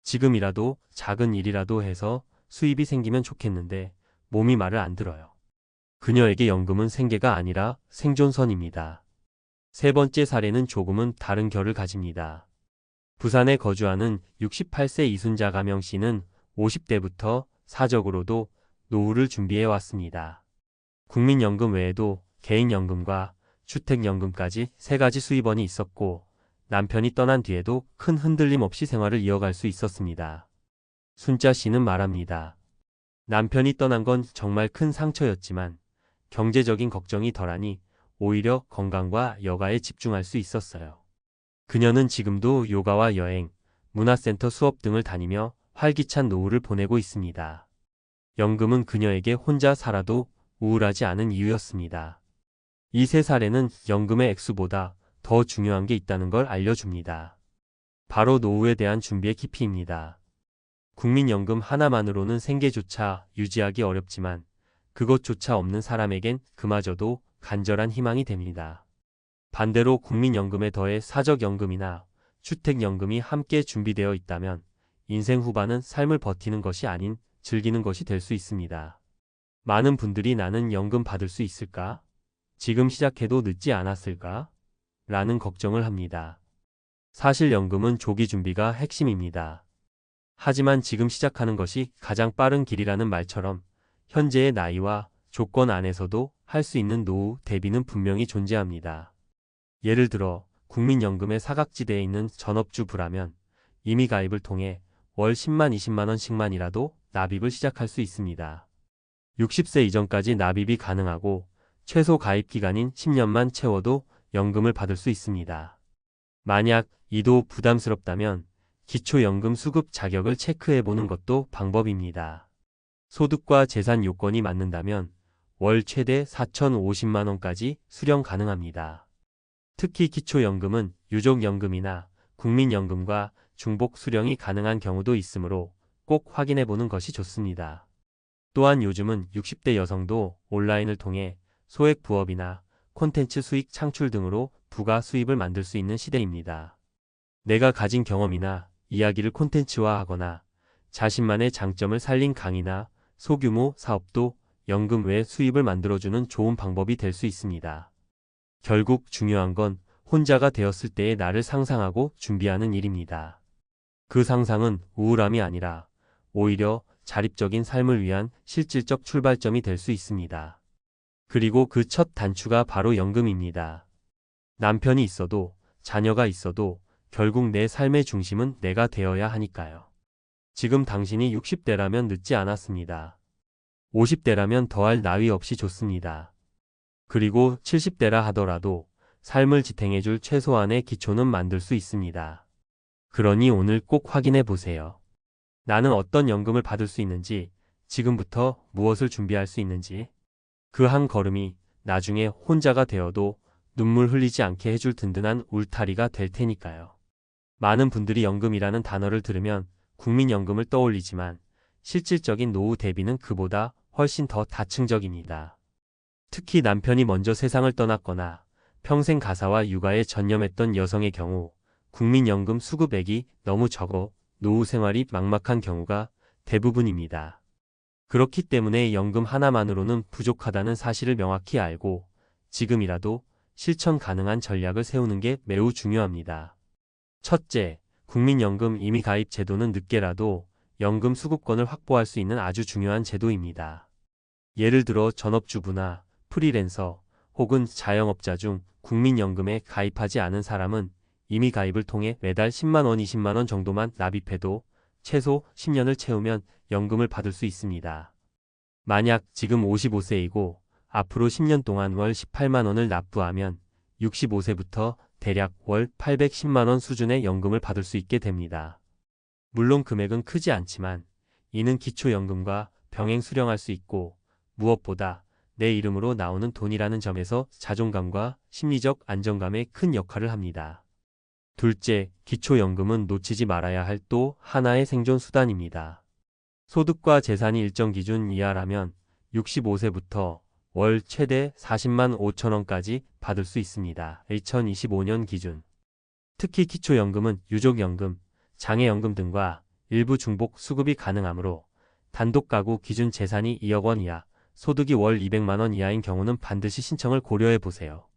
지금이라도 작은 일이라도 해서 수입이 생기면 좋겠는데 몸이 말을 안 들어요. 그녀에게 연금은 생계가 아니라 생존선입니다. 세 번째 사례는 조금은 다른 결을 가집니다. 부산에 거주하는 68세 이순자 가명 씨는 50대부터 사적으로도 노후를 준비해 왔습니다. 국민연금 외에도 개인연금과 주택연금까지 3가지 수입원이 있었고 남편이 떠난 뒤에도 큰 흔들림 없이 생활을 이어갈 수 있었습니다. 순자 씨는 말합니다. 남편이 떠난 건 정말 큰 상처였지만 경제적인 걱정이 덜하니 오히려 건강과 여가에 집중할 수 있었어요. 그녀는 지금도 요가와 여행, 문화센터 수업 등을 다니며 활기찬 노후를 보내고 있습니다. 연금은 그녀에게 혼자 살아도 우울하지 않은 이유였습니다. 이 세 사례는 연금의 액수보다 더 중요한 게 있다는 걸 알려줍니다. 바로 노후에 대한 준비의 깊이입니다. 국민연금 하나만으로는 생계조차 유지하기 어렵지만 그것조차 없는 사람에겐 그마저도 간절한 희망이 됩니다. 반대로 국민연금에 더해 사적연금이나 주택연금이 함께 준비되어 있다면 인생 후반은 삶을 버티는 것이 아닌 즐기는 것이 될 수 있습니다. 많은 분들이 나는 연금 받을 수 있을까? 지금 시작해도 늦지 않았을까? 라는 걱정을 합니다. 사실 연금은 조기 준비가 핵심입니다. 하지만 지금 시작하는 것이 가장 빠른 길이라는 말처럼 현재의 나이와 조건 안에서도 할 수 있는 노후 대비는 분명히 존재합니다. 예를 들어 국민연금의 사각지대에 있는 전업주부라면 이미 가입을 통해 월 10만 20만 원씩만이라도 납입을 시작할 수 있습니다. 60세 이전까지 납입이 가능하고 최소 가입 기간인 10년만 채워도 연금을 받을 수 있습니다. 만약 이도 부담스럽다면 기초연금 수급 자격을 체크해보는 것도 방법입니다. 소득과 재산 요건이 맞는다면 월 최대 4,050만 원까지 수령 가능합니다. 특히 기초연금은 유족연금이나 국민연금과 중복 수령이 가능한 경우도 있으므로 꼭 확인해보는 것이 좋습니다. 또한 요즘은 60대 여성도 온라인을 통해 소액 부업이나 콘텐츠 수익 창출 등으로 부가 수입을 만들 수 있는 시대입니다. 내가 가진 경험이나 이야기를 콘텐츠화하거나 자신만의 장점을 살린 강의나 소규모 사업도 연금 외 수입을 만들어주는 좋은 방법이 될 수 있습니다. 결국 중요한 건 혼자가 되었을 때의 나를 상상하고 준비하는 일입니다. 그 상상은 우울함이 아니라 오히려 자립적인 삶을 위한 실질적 출발점이 될 수 있습니다. 그리고 그 첫 단추가 바로 연금입니다. 남편이 있어도 자녀가 있어도 결국 내 삶의 중심은 내가 되어야 하니까요. 지금 당신이 60대라면 늦지 않았습니다. 50대라면 더할 나위 없이 좋습니다. 그리고 70대라 하더라도 삶을 지탱해줄 최소한의 기초는 만들 수 있습니다. 그러니 오늘 꼭 확인해 보세요. 나는 어떤 연금을 받을 수 있는지, 지금부터 무엇을 준비할 수 있는지, 그 한 걸음이 나중에 혼자가 되어도 눈물 흘리지 않게 해줄 든든한 울타리가 될 테니까요. 많은 분들이 연금이라는 단어를 들으면 국민연금을 떠올리지만 실질적인 노후 대비는 그보다 훨씬 더 다층적입니다. 특히 남편이 먼저 세상을 떠났거나 평생 가사와 육아에 전념했던 여성의 경우 국민연금 수급액이 너무 적어 노후 생활이 막막한 경우가 대부분입니다. 그렇기 때문에 연금 하나만으로는 부족하다는 사실을 명확히 알고 지금이라도 실천 가능한 전략을 세우는 게 매우 중요합니다. 첫째, 국민연금 임의 가입 제도는 늦게라도 연금 수급권을 확보할 수 있는 아주 중요한 제도입니다. 예를 들어 전업주부나 프리랜서 혹은 자영업자 중 국민연금에 가입하지 않은 사람은 임의 가입을 통해 매달 10만 원, 20만 원 정도만 납입해도 최소 10년을 채우면 연금을 받을 수 있습니다. 만약 지금 55세이고 앞으로 10년 동안 월 18만 원을 납부하면 65세부터 대략 월 810만 원 수준의 연금을 받을 수 있게 됩니다. 물론 금액은 크지 않지만 이는 기초연금과 병행 수령할 수 있고 무엇보다 내 이름으로 나오는 돈이라는 점에서 자존감과 심리적 안정감에 큰 역할을 합니다. 둘째, 기초연금은 놓치지 말아야 할 또 하나의 생존 수단입니다. 소득과 재산이 일정 기준 이하라면 65세부터 월 최대 40만 5천 원까지 받을 수 있습니다. 2025년 기준. 특히 기초연금은 유족연금, 장애연금 등과 일부 중복 수급이 가능하므로 단독 가구 기준 재산이 2억 원 이하, 소득이 월 200만 원 이하인 경우는 반드시 신청을 고려해 보세요.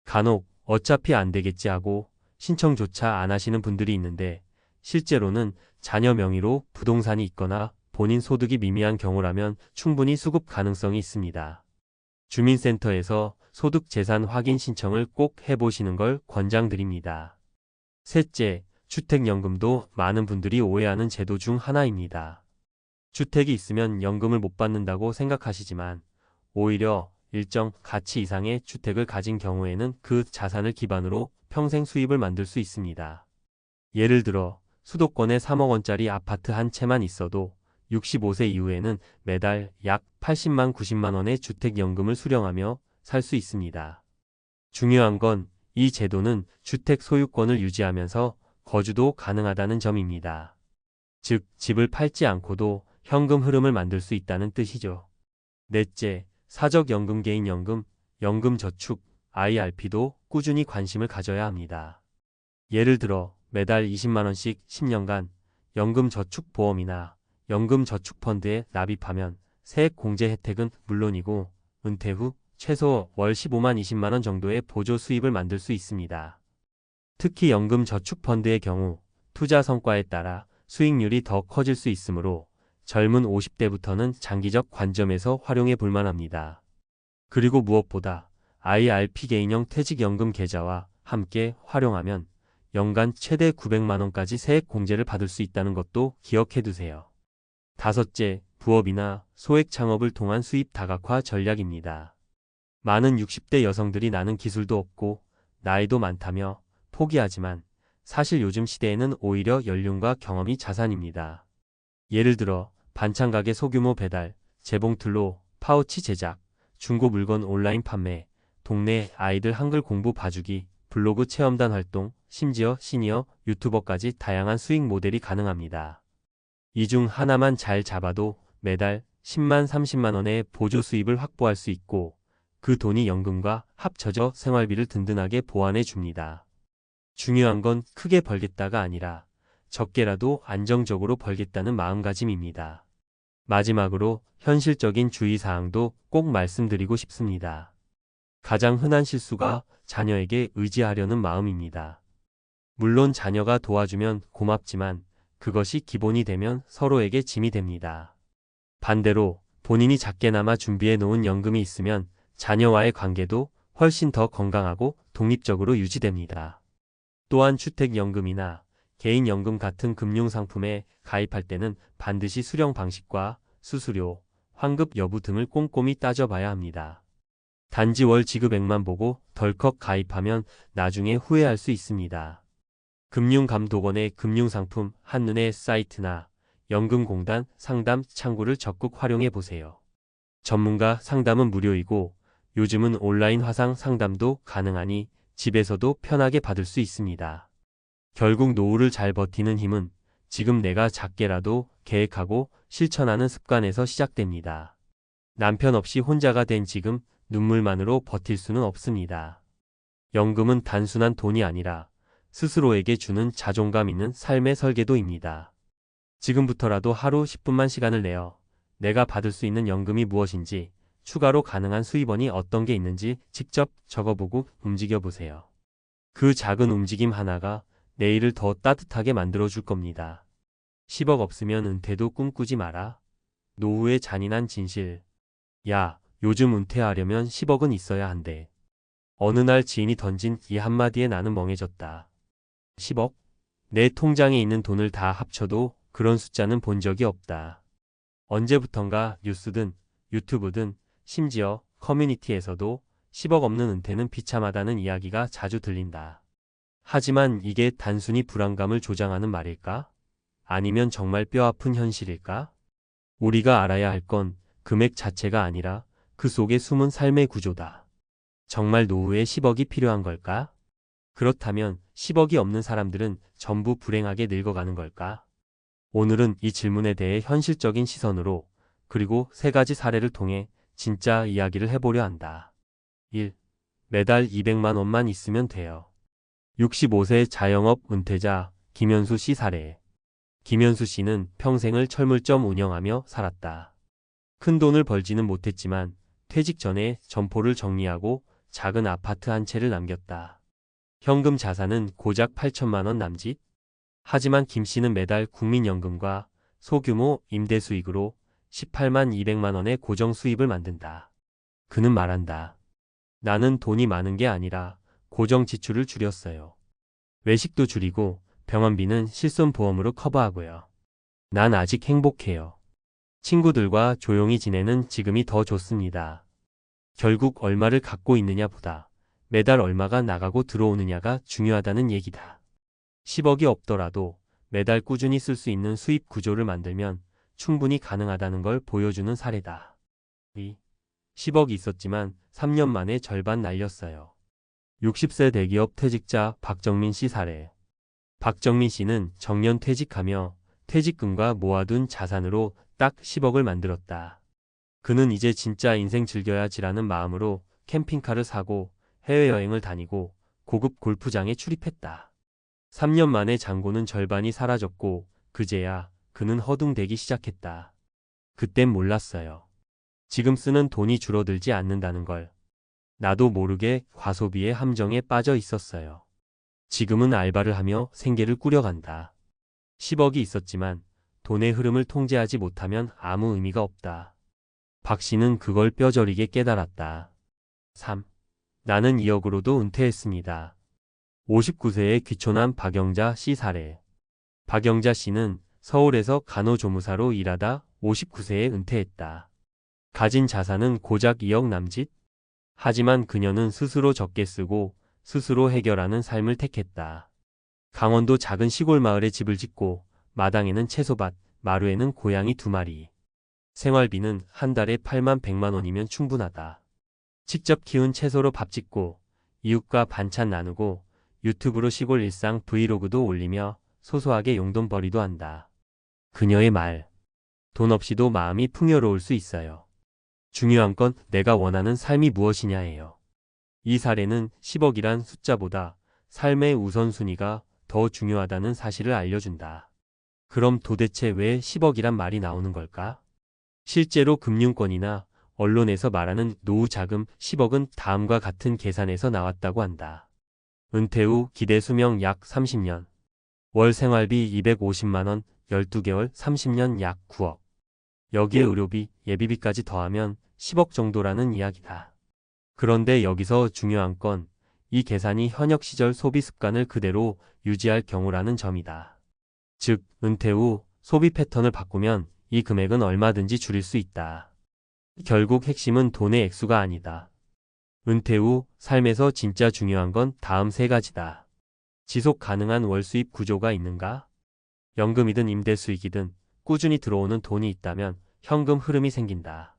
간혹 어차피 안 되겠지 하고 신청조차 안 하시는 분들이 있는데 실제로는 자녀 명의로 부동산이 있거나 본인 소득이 미미한 경우라면 충분히 수급 가능성이 있습니다. 주민센터에서 소득 재산 확인 신청을 꼭 해보시는 걸 권장드립니다. 셋째, 주택연금도 많은 분들이 오해하는 제도 중 하나입니다. 주택이 있으면 연금을 못 받는다고 생각하시지만 오히려 일정 가치 이상의 주택을 가진 경우에는 그 자산을 기반으로 평생 수입을 만들 수 있습니다. 예를 들어 수도권에 3억 원짜리 아파트 한 채만 있어도 65세 이후에는 매달 약 80만 90만 원의 주택연금을 수령하며 살 수 있습니다. 중요한 건 이 제도는 주택 소유권을 유지하면서 거주도 가능하다는 점입니다. 즉, 집을 팔지 않고도 현금 흐름을 만들 수 있다는 뜻이죠. 넷째, 사적연금, 개인연금, 연금저축, IRP도 꾸준히 관심을 가져야 합니다. 예를 들어 매달 20만 원씩 10년간 연금저축보험이나 연금저축펀드에 납입하면 세액공제 혜택은 물론이고 은퇴 후 최소 월 15만 20만 원 정도의 보조 수입을 만들 수 있습니다. 특히 연금저축펀드의 경우 투자 성과에 따라 수익률이 더 커질 수 있으므로 젊은 50대부터는 장기적 관점에서 활용해 볼 만합니다. 그리고 무엇보다 IRP 개인형 퇴직연금 계좌와 함께 활용하면 연간 최대 900만 원까지 세액 공제를 받을 수 있다는 것도 기억해 두세요. 다섯째, 부업이나 소액 창업을 통한 수입 다각화 전략입니다. 많은 60대 여성들이 나는 기술도 없고 나이도 많다며 포기하지만 사실 요즘 시대에는 오히려 연륜과 경험이 자산입니다. 예를 들어 반찬가게 소규모 배달, 재봉틀로 파우치 제작, 중고 물건 온라인 판매, 동네 아이들 한글 공부 봐주기, 블로그 체험단 활동, 심지어 시니어 유튜버까지 다양한 수익 모델이 가능합니다. 이 중 하나만 잘 잡아도 매달 10만 30만 원의 보조 수입을 확보할 수 있고 그 돈이 연금과 합쳐져 생활비를 든든하게 보완해 줍니다. 중요한 건 크게 벌겠다가 아니라 적게라도 안정적으로 벌겠다는 마음가짐입니다. 마지막으로 현실적인 주의사항도 꼭 말씀드리고 싶습니다. 가장 흔한 실수가 자녀에게 의지하려는 마음입니다. 물론 자녀가 도와주면 고맙지만 그것이 기본이 되면 서로에게 짐이 됩니다. 반대로 본인이 작게나마 준비해 놓은 연금이 있으면 자녀와의 관계도 훨씬 더 건강하고 독립적으로 유지됩니다. 또한 주택연금이나 개인연금 같은 금융상품에 가입할 때는 반드시 수령 방식과 수수료, 환급 여부 등을 꼼꼼히 따져봐야 합니다. 단지 월 지급액만 보고 덜컥 가입하면 나중에 후회할 수 있습니다. 금융감독원의 금융상품 한눈에 사이트나 연금공단 상담 창구를 적극 활용해 보세요. 전문가 상담은 무료이고 요즘은 온라인 화상 상담도 가능하니 집에서도 편하게 받을 수 있습니다. 결국 노후를 잘 버티는 힘은 지금 내가 작게라도 계획하고 실천하는 습관에서 시작됩니다. 남편 없이 혼자가 된 지금 눈물만으로 버틸 수는 없습니다. 연금은 단순한 돈이 아니라 스스로에게 주는 자존감 있는 삶의 설계도입니다. 지금부터라도 하루 10분만 시간을 내어 내가 받을 수 있는 연금이 무엇인지, 추가로 가능한 수입원이 어떤 게 있는지 직접 적어보고 움직여보세요. 그 작은 움직임 하나가 내일을 더 따뜻하게 만들어줄 겁니다. 10억 없으면 은퇴도 꿈꾸지 마라. 노후의 잔인한 진실. 야, 요즘 은퇴하려면 10억은 있어야 한대. 어느 날 지인이 던진 이 한마디에 나는 멍해졌다. 10억? 내 통장에 있는 돈을 다 합쳐도 그런 숫자는 본 적이 없다. 언제부턴가 뉴스든 유튜브든 심지어 커뮤니티에서도 10억 없는 은퇴는 비참하다는 이야기가 자주 들린다. 하지만 이게 단순히 불안감을 조장하는 말일까? 아니면 정말 뼈아픈 현실일까? 우리가 알아야 할 건 금액 자체가 아니라 그 속에 숨은 삶의 구조다. 정말 노후에 10억이 필요한 걸까? 그렇다면 10억이 없는 사람들은 전부 불행하게 늙어가는 걸까? 오늘은 이 질문에 대해 현실적인 시선으로 그리고 3가지 사례를 통해 진짜 이야기를 해보려 한다. 1. 매달 200만 원만 있으면 돼요. 65세 자영업 은퇴자 김현수 씨 사례. 김현수 씨는 평생을 철물점 운영하며 살았다. 큰 돈을 벌지는 못했지만 퇴직 전에 점포를 정리하고 작은 아파트 한 채를 남겼다. 현금 자산은 고작 8천만 원 남짓? 하지만 김 씨는 매달 국민연금과 소규모 임대 수익으로 18만 200만 원의 고정 수입을 만든다. 그는 말한다. 나는 돈이 많은 게 아니라 고정 지출을 줄였어요. 외식도 줄이고 병원비는 실손보험으로 커버하고요. 난 아직 행복해요. 친구들과 조용히 지내는 지금이 더 좋습니다. 결국 얼마를 갖고 있느냐보다 매달 얼마가 나가고 들어오느냐가 중요하다는 얘기다. 10억이 없더라도 매달 꾸준히 쓸 수 있는 수입 구조를 만들면 충분히 가능하다는 걸 보여주는 사례다. 2. 10억이 있었지만 3년 만에 절반 날렸어요. 60세 대기업 퇴직자 박정민 씨 사례. 박정민 씨는 정년 퇴직하며 퇴직금과 모아둔 자산으로 딱 10억을 만들었다. 그는 이제 진짜 인생 즐겨야지라는 마음으로 캠핑카를 사고 해외여행을 다니고 고급 골프장에 출입했다. 3년 만에 잔고는 절반이 사라졌고 그제야 그는 허둥대기 시작했다. 그땐 몰랐어요. 지금 쓰는 돈이 줄어들지 않는다는 걸. 나도 모르게 과소비의 함정에 빠져 있었어요. 지금은 알바를 하며 생계를 꾸려간다. 10억이 있었지만 돈의 흐름을 통제하지 못하면 아무 의미가 없다. 박 씨는 그걸 뼈저리게 깨달았다. 3. 나는 2억으로도 은퇴했습니다. 59세의 귀촌한 박영자 씨 사례. 박영자 씨는 서울에서 간호조무사로 일하다 59세에 은퇴했다. 가진 자산은 고작 2억 남짓? 하지만 그녀는 스스로 적게 쓰고 스스로 해결하는 삶을 택했다. 강원도 작은 시골 마을에 집을 짓고 마당에는 채소밭, 마루에는 고양이 2마리. 생활비는 한 달에 8만 100만 원이면 충분하다. 직접 키운 채소로 밥 짓고 이웃과 반찬 나누고 유튜브로 시골 일상 브이로그도 올리며 소소하게 용돈벌이도 한다. 그녀의 말. 돈 없이도 마음이 풍요로울 수 있어요. 중요한 건 내가 원하는 삶이 무엇이냐예요. 이 사례는 10억이란 숫자보다 삶의 우선순위가 더 중요하다는 사실을 알려준다. 그럼 도대체 왜 10억이란 말이 나오는 걸까? 실제로 금융권이나 언론에서 말하는 노후 자금 10억은 다음과 같은 계산에서 나왔다고 한다. 은퇴 후 기대 수명 약 30년. 월 생활비 250만 원, 12개월 30년 약 9억. 여기에 의료비, 예비비까지 더하면 10억 정도라는 이야기다. 그런데 여기서 중요한 건 이 계산이 현역 시절 소비 습관을 그대로 유지할 경우라는 점이다. 즉, 은퇴 후 소비 패턴을 바꾸면 이 금액은 얼마든지 줄일 수 있다. 결국 핵심은 돈의 액수가 아니다. 은퇴 후 삶에서 진짜 중요한 건 다음 3가지다. 지속 가능한 월 수입 구조가 있는가? 연금이든 임대 수익이든 꾸준히 들어오는 돈이 있다면 현금 흐름이 생긴다.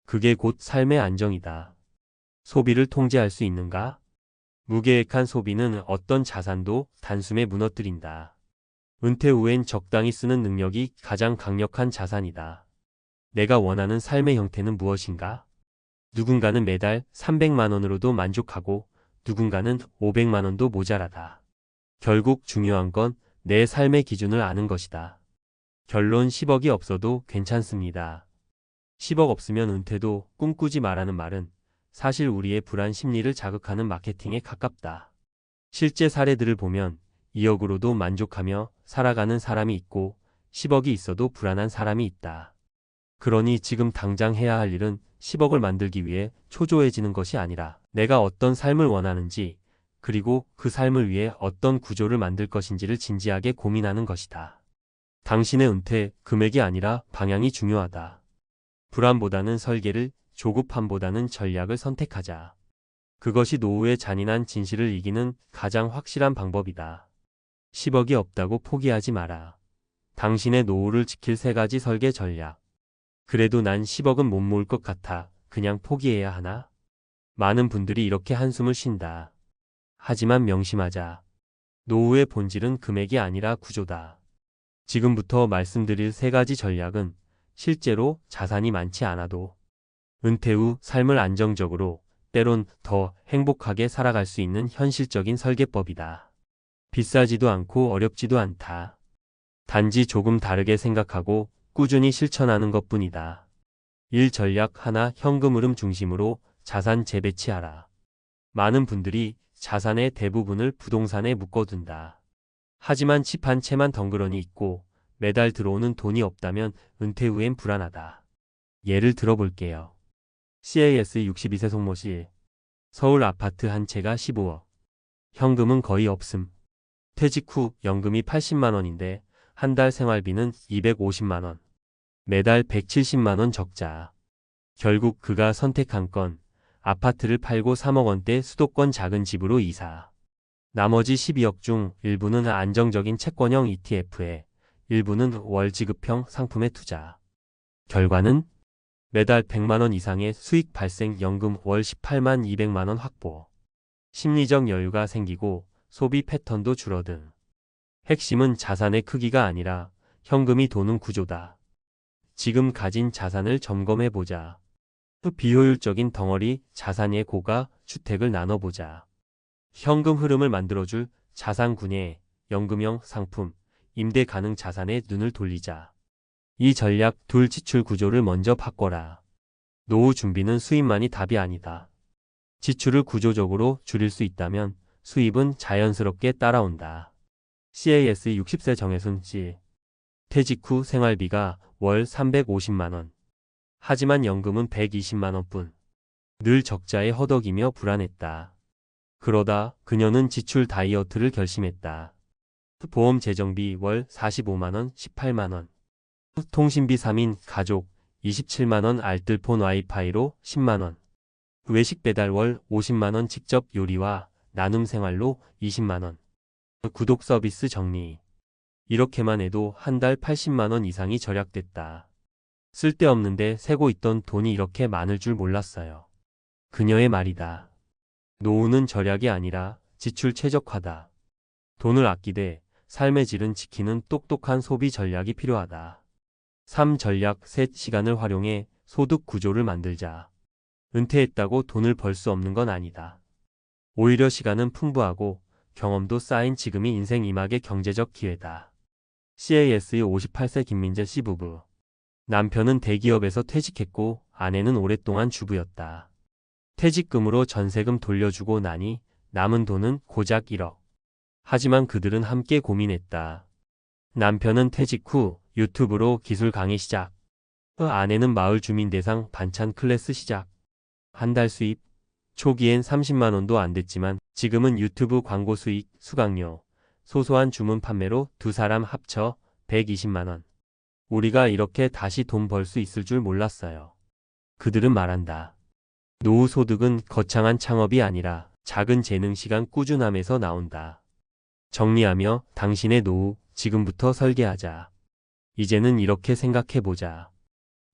그게 곧 삶의 안정이다. 소비를 통제할 수 있는가? 무계획한 소비는 어떤 자산도 단숨에 무너뜨린다. 은퇴 후엔 적당히 쓰는 능력이 가장 강력한 자산이다. 내가 원하는 삶의 형태는 무엇인가? 누군가는 매달 300만 원으로도 만족하고 누군가는 500만 원도 모자라다. 결국 중요한 건 내 삶의 기준을 아는 것이다. 결론 10억이 없어도 괜찮습니다. 10억 없으면 은퇴도 꿈꾸지 마라는 말은 사실 우리의 불안 심리를 자극하는 마케팅에 가깝다. 실제 사례들을 보면 2억으로도 만족하며 살아가는 사람이 있고 10억이 있어도 불안한 사람이 있다. 그러니 지금 당장 해야 할 일은 10억을 만들기 위해 초조해지는 것이 아니라 내가 어떤 삶을 원하는지 그리고 그 삶을 위해 어떤 구조를 만들 것인지를 진지하게 고민하는 것이다. 당신의 은퇴 금액이 아니라 방향이 중요하다. 불안보다는 설계를, 조급함보다는 전략을 선택하자. 그것이 노후의 잔인한 진실을 이기는 가장 확실한 방법이다. 10억이 없다고 포기하지 마라. 당신의 노후를 지킬 3가지 설계 전략. 그래도 난 10억은 못 모을 것 같아. 그냥 포기해야 하나? 많은 분들이 이렇게 한숨을 쉰다. 하지만 명심하자. 노후의 본질은 금액이 아니라 구조다. 지금부터 말씀드릴 3가지 전략은 실제로 자산이 많지 않아도 은퇴 후 삶을 안정적으로 때론 더 행복하게 살아갈 수 있는 현실적인 설계법이다. 비싸지도 않고 어렵지도 않다. 단지 조금 다르게 생각하고 꾸준히 실천하는 것뿐이다. 1. 전략 하나 현금 흐름 중심으로 자산 재배치하라. 많은 분들이 자산의 대부분을 부동산에 묶어둔다. 하지만 집 한 채만 덩그러니 있고 매달 들어오는 돈이 없다면 은퇴 후엔 불안하다. 예를 들어볼게요. CAS 62세 송모 씨. 서울 아파트 한 채가 15억. 현금은 거의 없음. 퇴직 후 연금이 80만 원인데 한 달 생활비는 250만 원. 매달 170만 원 적자. 결국 그가 선택한 건 아파트를 팔고 3억 원대 수도권 작은 집으로 이사. 나머지 12억 중 일부는 안정적인 채권형 ETF에, 일부는 월 지급형 상품에 투자. 결과는 매달 100만 원 이상의 수익 발생, 연금 월 18만 200만 원 확보. 심리적 여유가 생기고 소비 패턴도 줄어든. 핵심은 자산의 크기가 아니라 현금이 도는 구조다. 지금 가진 자산을 점검해보자. 비효율적인 덩어리 자산의 고가 주택을 나눠보자. 현금 흐름을 만들어줄 자산군의 연금형 상품, 임대 가능 자산에 눈을 돌리자. 이 전략 둘 지출 구조를 먼저 바꿔라. 노후 준비는 수입만이 답이 아니다. 지출을 구조적으로 줄일 수 있다면 수입은 자연스럽게 따라온다. CAS 60세 정혜순 씨. 퇴직 후 생활비가 월 350만 원. 하지만 연금은 120만 원뿐. 늘 적자에 허덕이며 불안했다. 그러다 그녀는 지출 다이어트를 결심했다. 보험 재정비 월 45만 원, 18만 원. 통신비 3인 가족 27만 원, 알뜰폰 와이파이로 10만 원. 외식 배달 월 50만 원, 직접 요리와 나눔 생활로 20만 원. 구독 서비스 정리. 이렇게만 해도 한 달 80만 원 이상이 절약됐다. 쓸데없는데 새고 있던 돈이 이렇게 많을 줄 몰랐어요. 그녀의 말이다. 노후는 절약이 아니라 지출 최적화다. 돈을 아끼되 삶의 질은 지키는 똑똑한 소비 전략이 필요하다. 3. 전략 셋. 시간을 활용해 소득 구조를 만들자. 은퇴했다고 돈을 벌 수 없는 건 아니다. 오히려 시간은 풍부하고 경험도 쌓인 지금이 인생 이막의 경제적 기회다. CAS 58세 김민재 씨 부부. 남편은 대기업에서 퇴직했고 아내는 오랫동안 주부였다. 퇴직금으로 전세금 돌려주고 나니 남은 돈은 고작 1억. 하지만 그들은 함께 고민했다. 남편은 퇴직 후 유튜브로 기술 강의 시작. 아내는 마을 주민 대상 반찬 클래스 시작. 한 달 수입. 초기엔 30만 원도 안 됐지만 지금은 유튜브 광고 수익, 수강료, 소소한 주문 판매로 두 사람 합쳐 120만 원. 우리가 이렇게 다시 돈 벌 수 있을 줄 몰랐어요. 그들은 말한다. 노후 소득은 거창한 창업이 아니라 작은 재능 시간 꾸준함에서 나온다. 정리하며 당신의 노후 지금부터 설계하자. 이제는 이렇게 생각해보자.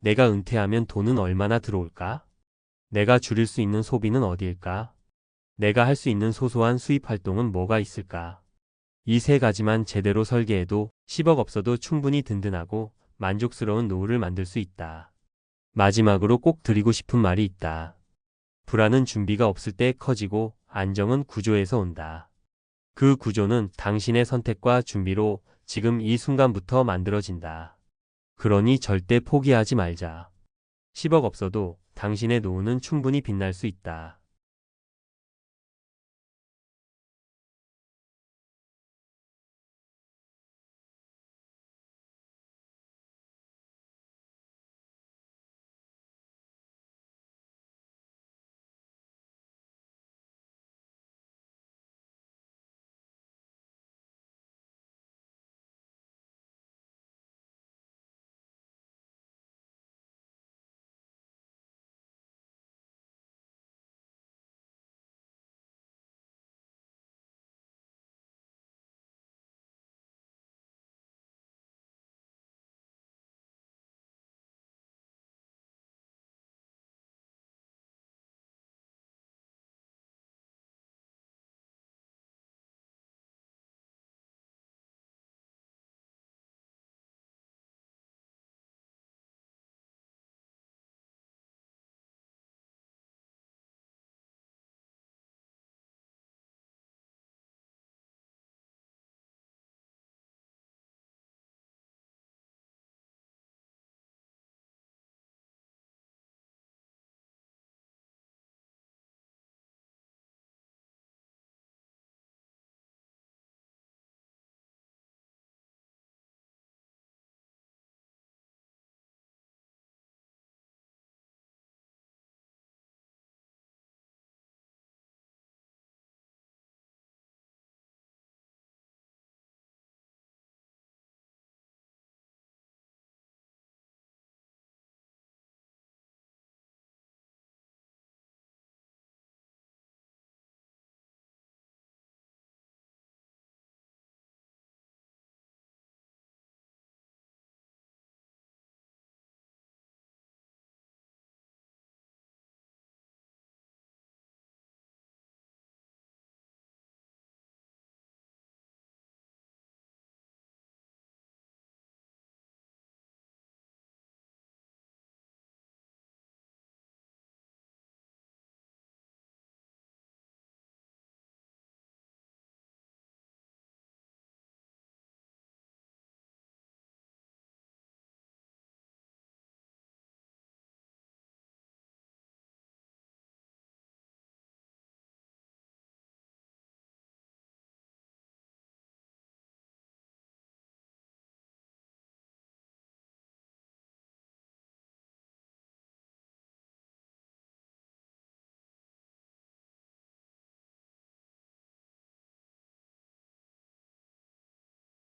내가 은퇴하면 돈은 얼마나 들어올까? 내가 줄일 수 있는 소비는 어디일까? 내가 할 수 있는 소소한 수입 활동은 뭐가 있을까? 이 세 가지만 제대로 설계해도 10억 없어도 충분히 든든하고 만족스러운 노후를 만들 수 있다. 마지막으로 꼭 드리고 싶은 말이 있다. 불안은 준비가 없을 때 커지고 안정은 구조에서 온다. 그 구조는 당신의 선택과 준비로 지금 이 순간부터 만들어진다. 그러니 절대 포기하지 말자. 10억 없어도 당신의 노후는 충분히 빛날 수 있다.